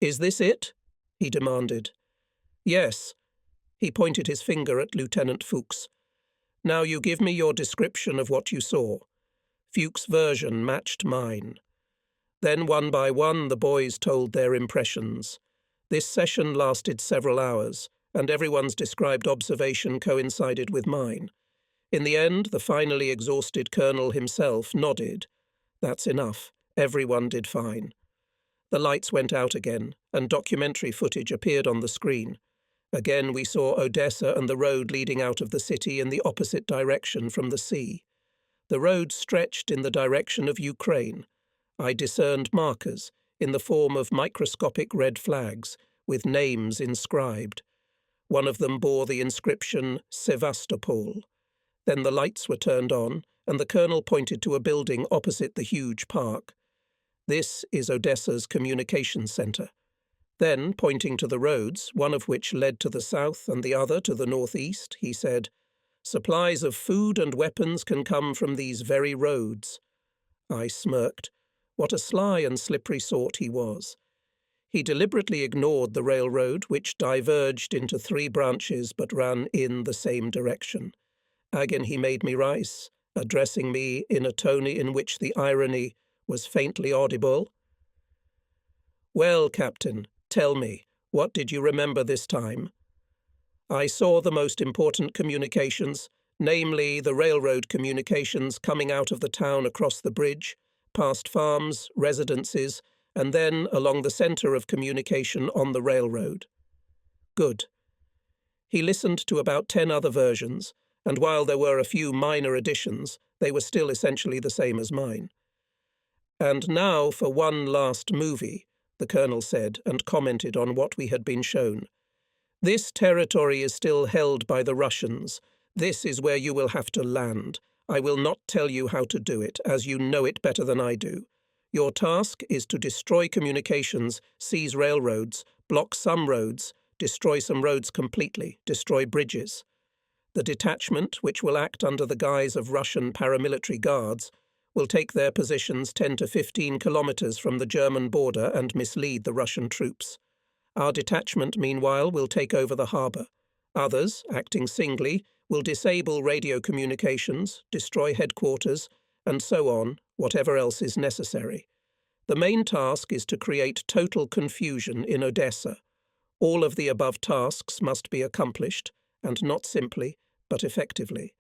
"Is this it?" he demanded. "Yes." He pointed his finger at Lieutenant Fuchs. "Now you give me your description of what you saw." Fuchs' version matched mine. Then one by one the boys told their impressions. This session lasted several hours, and everyone's described observation coincided with mine. In the end, the finally exhausted colonel himself nodded. "That's enough. Everyone did fine." The lights went out again, and documentary footage appeared on the screen. Again we saw Odessa and the road leading out of the city in the opposite direction from the sea. The road stretched in the direction of Ukraine. I discerned markers, in the form of microscopic red flags, with names inscribed. One of them bore the inscription Sevastopol. Then the lights were turned on, and the colonel pointed to a building opposite the huge park. "This is Odessa's communications centre." Then, pointing to the roads, one of which led to the south and the other to the northeast, he said, "Supplies of food and weapons can come from these very roads." I smirked. What a sly and slippery sort he was. He deliberately ignored the railroad, which diverged into 3 branches but ran in the same direction. Again he made me rise, addressing me in a tone in which the irony was faintly audible. "Well, Captain, tell me, what did you remember this time?" "I saw the most important communications, namely the railroad communications coming out of the town across the bridge, past farms, residences, and then along the centre of communication on the railroad." "Good." He listened to about 10 other versions, and while there were a few minor additions, they were still essentially the same as mine. "And now for one last movie," the colonel said, and commented on what we had been shown. "This territory is still held by the Russians. This is where you will have to land. I will not tell you how to do it, as you know it better than I do. Your task is to destroy communications, seize railroads, block some roads, destroy some roads completely, destroy bridges. The detachment, which will act under the guise of Russian paramilitary guards, will take their positions 10 to 15 kilometers from the German border and mislead the Russian troops. Our detachment, meanwhile, will take over the harbour. Others, acting singly, will disable radio communications, destroy headquarters, and so on, whatever else is necessary. The main task is to create total confusion in Odessa. All of the above tasks must be accomplished, and not simply, but effectively.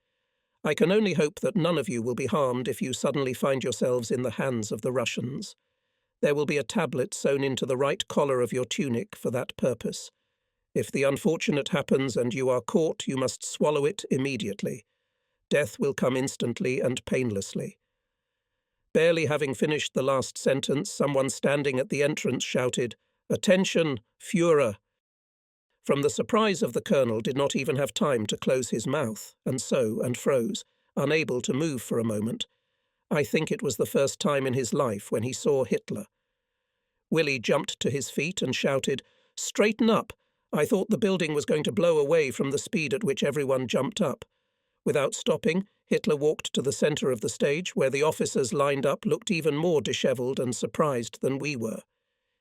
I can only hope that none of you will be harmed if you suddenly find yourselves in the hands of the Russians. There will be a tablet sewn into the right collar of your tunic for that purpose. If the unfortunate happens and you are caught, you must swallow it immediately. Death will come instantly and painlessly." Barely having finished the last sentence, someone standing at the entrance shouted, "Attention, Führer!" From the surprise of the colonel did not even have time to close his mouth, and froze, unable to move for a moment. I think it was the first time in his life when he saw Hitler. Willie jumped to his feet and shouted, "Straighten up! I thought the building was going to blow away from the speed at which everyone jumped up." Without stopping, Hitler walked to the centre of the stage, where the officers lined up looked even more dishevelled and surprised than we were.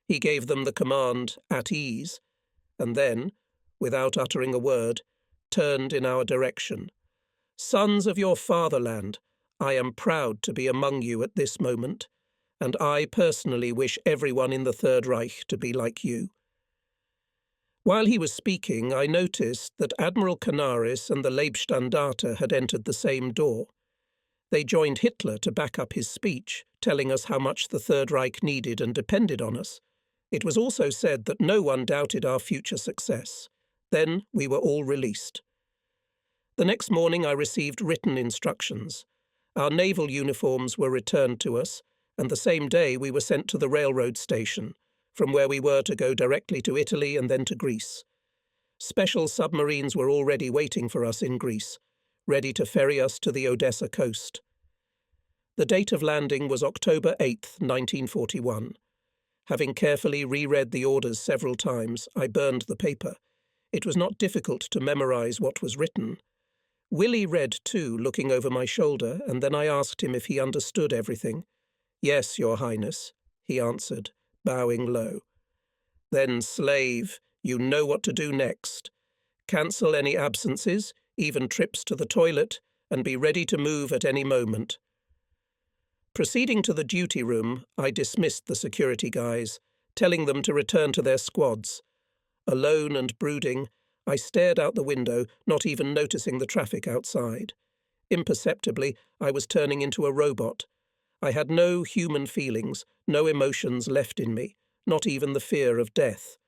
He gave them the command, "At ease," and then, without uttering a word, turned in our direction. Sons of your fatherland, I am proud to be among you at this moment, and I personally wish everyone in the Third Reich to be like you. While he was speaking, I noticed that Admiral Canaris and the Leibstandarte had entered the same door. They joined Hitler to back up his speech, telling us how much the Third Reich needed and depended on us. It was also said that no one doubted our future success. Then we were all released. The next morning I received written instructions. Our naval uniforms were returned to us, and the same day we were sent to the railroad station, from where we were to go directly to Italy and then to Greece. Special submarines were already waiting for us in Greece, ready to ferry us to the Odessa coast. The date of landing was October 8, 1941. Having carefully reread the orders several times, I burned the paper. It was not difficult to memorize what was written. Willie read too, looking over my shoulder, and then I asked him if he understood everything. "Yes, Your Highness," he answered, bowing low. "Then, slave, you know what to do next. Cancel any absences, even trips to the toilet, and be ready to move at any moment." Proceeding to the duty room, I dismissed the security guys, telling them to return to their squads. Alone and brooding, I stared out the window, not even noticing the traffic outside. Imperceptibly, I was turning into a robot. I had no human feelings, no emotions left in me, not even the fear of death.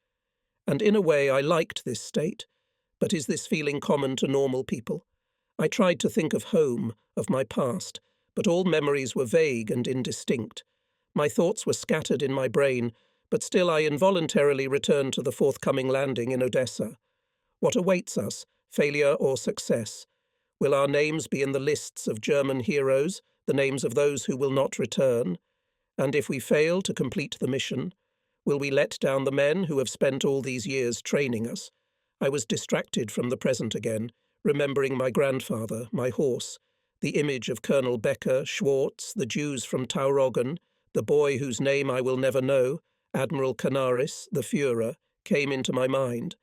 And in a way I liked this state. But is this feeling common to normal people? I tried to think of home, of my past, but all memories were vague and indistinct. My thoughts were scattered in my brain, but still I involuntarily returned to the forthcoming landing in Odessa. What awaits us, failure or success? Will our names be in the lists of German heroes, the names of those who will not return? And if we fail to complete the mission, will we let down the men who have spent all these years training us? I was distracted from the present again, remembering my grandfather, my horse, the image of Colonel Becker, Schwartz, the Jews from Tauroggen, the boy whose name I will never know, Admiral Canaris, the Führer, came into my mind.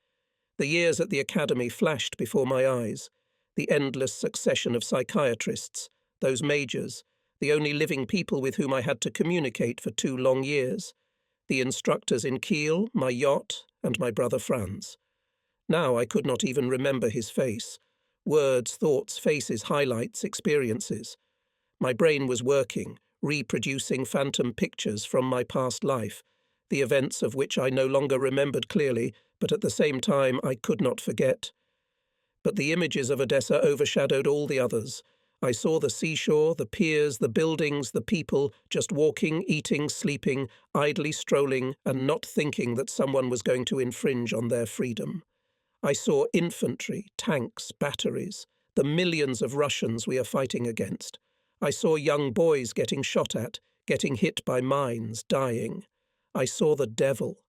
The years at the academy flashed before my eyes, the endless succession of psychiatrists, those majors, the only living people with whom I had to communicate for 2 long years, the instructors in Kiel, my yacht, and my brother Franz. Now I could not even remember his face. Words, thoughts, faces, highlights, experiences. My brain was working, reproducing phantom pictures from my past life, the events of which I no longer remembered clearly, but at the same time I could not forget. But the images of Odessa overshadowed all the others. I saw the seashore, the piers, the buildings, the people, just walking, eating, sleeping, idly strolling, and not thinking that someone was going to infringe on their freedom. I saw infantry, tanks, batteries, the millions of Russians we are fighting against. I saw young boys getting shot at, getting hit by mines, dying. I saw the devil.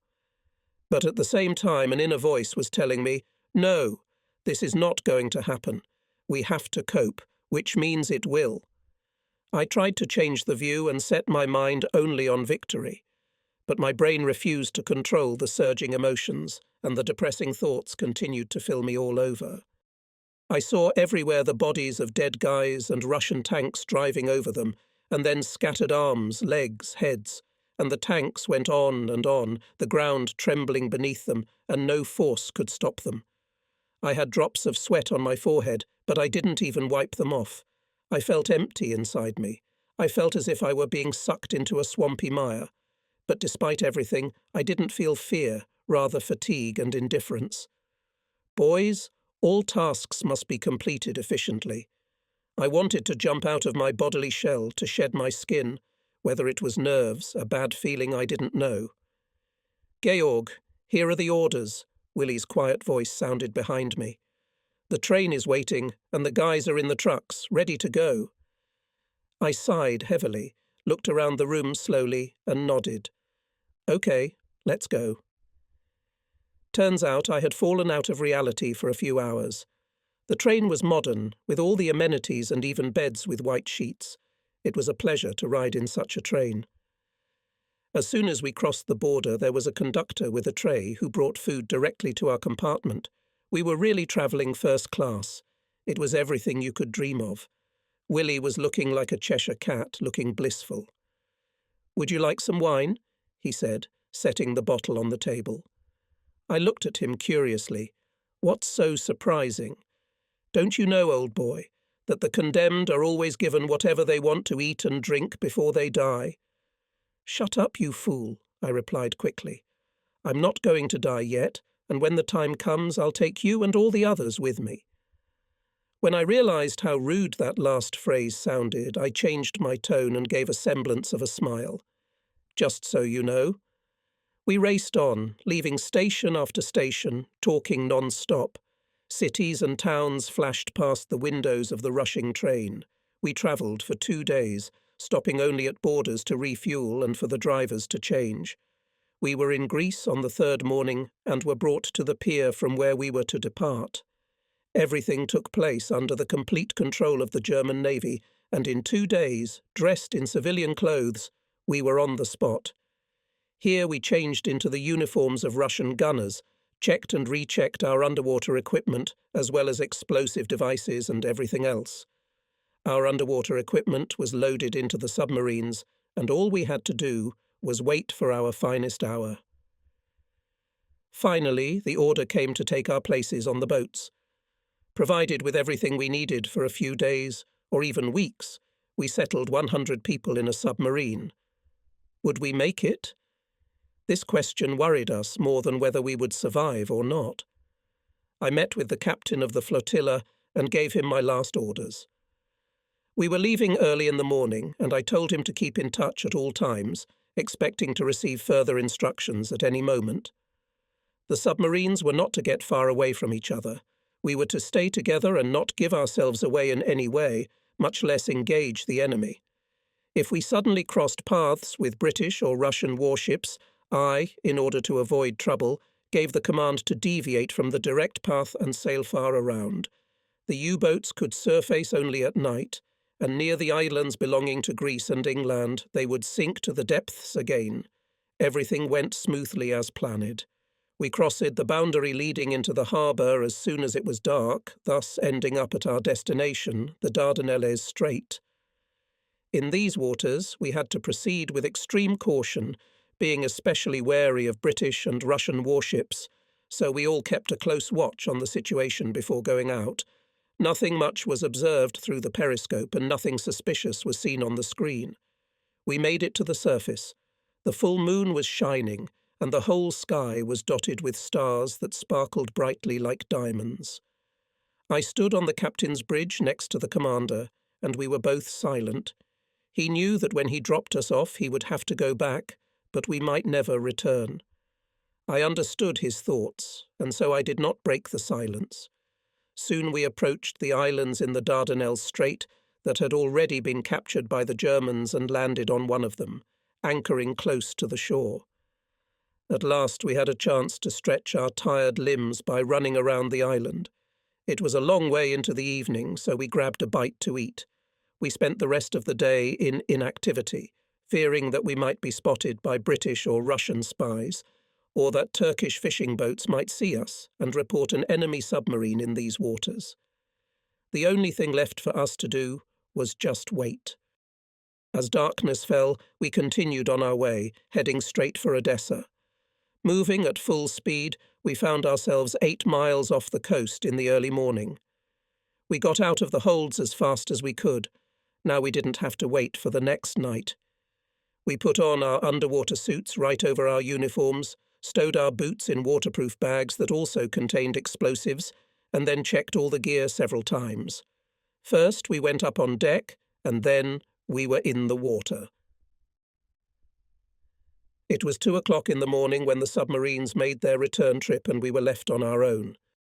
But at the same time, an inner voice was telling me, "No, this is not going to happen. We have to cope, which means it will." I tried to change the view and set my mind only on victory. But my brain refused to control the surging emotions, and the depressing thoughts continued to fill me all over. I saw everywhere the bodies of dead guys and Russian tanks driving over them, and then scattered arms, legs, heads, and the tanks went on, the ground trembling beneath them, and no force could stop them. I had drops of sweat on my forehead, but I didn't even wipe them off. I felt empty inside me. I felt as if I were being sucked into a swampy mire. But despite everything, I didn't feel fear, rather fatigue and indifference. Boys, all tasks must be completed efficiently. I wanted to jump out of my bodily shell, to shed my skin, whether it was nerves, a bad feeling I didn't know. "Georg, here are the orders," Willie's quiet voice sounded behind me. "The train is waiting, and the guys are in the trucks, ready to go." I sighed heavily, looked around the room slowly, and nodded. "Okay, let's go." Turns out I had fallen out of reality for a few hours. The train was modern, with all the amenities and even beds with white sheets. It was a pleasure to ride in such a train. As soon as we crossed the border, there was a conductor with a tray who brought food directly to our compartment. We were really travelling first class. It was everything you could dream of. Willie was looking like a Cheshire cat, looking blissful. "Would you like some wine?" he said, setting the bottle on the table. I looked at him curiously. What's so surprising? Don't you know, old boy, that the condemned are always given whatever they want to eat and drink before they die? "Shut up, you fool," I replied quickly. "I'm not going to die yet, and when the time comes I'll take you and all the others with me." When I realized how rude that last phrase sounded, I changed my tone and gave a semblance of a smile. "Just so you know." We raced on, leaving station after station, talking non-stop. Cities and towns flashed past the windows of the rushing train. We travelled for 2 days, stopping only at borders to refuel and for the drivers to change. We were in Greece on the 3rd morning and were brought to the pier from where we were to depart. Everything took place under the complete control of the German Navy, and in 2 days, dressed in civilian clothes, we were on the spot. Here we changed into the uniforms of Russian gunners, checked and rechecked our underwater equipment, as well as explosive devices and everything else. Our underwater equipment was loaded into the submarines, and all we had to do was wait for our finest hour. Finally, the order came to take our places on the boats. Provided with everything we needed for a few days, or even weeks, we settled 100 people in a submarine. Would we make it? This question worried us more than whether we would survive or not. I met with the captain of the flotilla and gave him my last orders. We were leaving early in the morning, and I told him to keep in touch at all times, expecting to receive further instructions at any moment. The submarines were not to get far away from each other. We were to stay together and not give ourselves away in any way, much less engage the enemy. If we suddenly crossed paths with British or Russian warships, I, in order to avoid trouble, gave the command to deviate from the direct path and sail far around. The U-boats could surface only at night, and near the islands belonging to Greece and England they would sink to the depths again. Everything went smoothly as planned. We crossed the boundary leading into the harbour as soon as it was dark, thus ending up at our destination, the Dardanelles Strait. In these waters we had to proceed with extreme caution, being especially wary of British and Russian warships, so we all kept a close watch on the situation before going out. Nothing much was observed through the periscope, and nothing suspicious was seen on the screen. We made it to the surface. The full moon was shining, and the whole sky was dotted with stars that sparkled brightly like diamonds. I stood on the captain's bridge next to the commander, and we were both silent. He knew that when he dropped us off he would have to go back, but we might never return. I understood his thoughts, and so I did not break the silence. Soon we approached the islands in the Dardanelles Strait that had already been captured by the Germans and landed on one of them, anchoring close to the shore. At last we had a chance to stretch our tired limbs by running around the island. It was a long way into the evening, so we grabbed a bite to eat. We spent the rest of the day in inactivity, fearing that we might be spotted by British or Russian spies, or that Turkish fishing boats might see us and report an enemy submarine in these waters. The only thing left for us to do was just wait. As darkness fell, we continued on our way, heading straight for Odessa. Moving at full speed, we found ourselves 8 miles off the coast in the early morning. We got out of the holds as fast as we could. Now we didn't have to wait for the next night. We put on our underwater suits right over our uniforms, stowed our boots in waterproof bags that also contained explosives, and then checked all the gear several times. First we went up on deck, and then we were in the water. It was 2 o'clock in the morning when the submarines made their return trip and we were left on our own.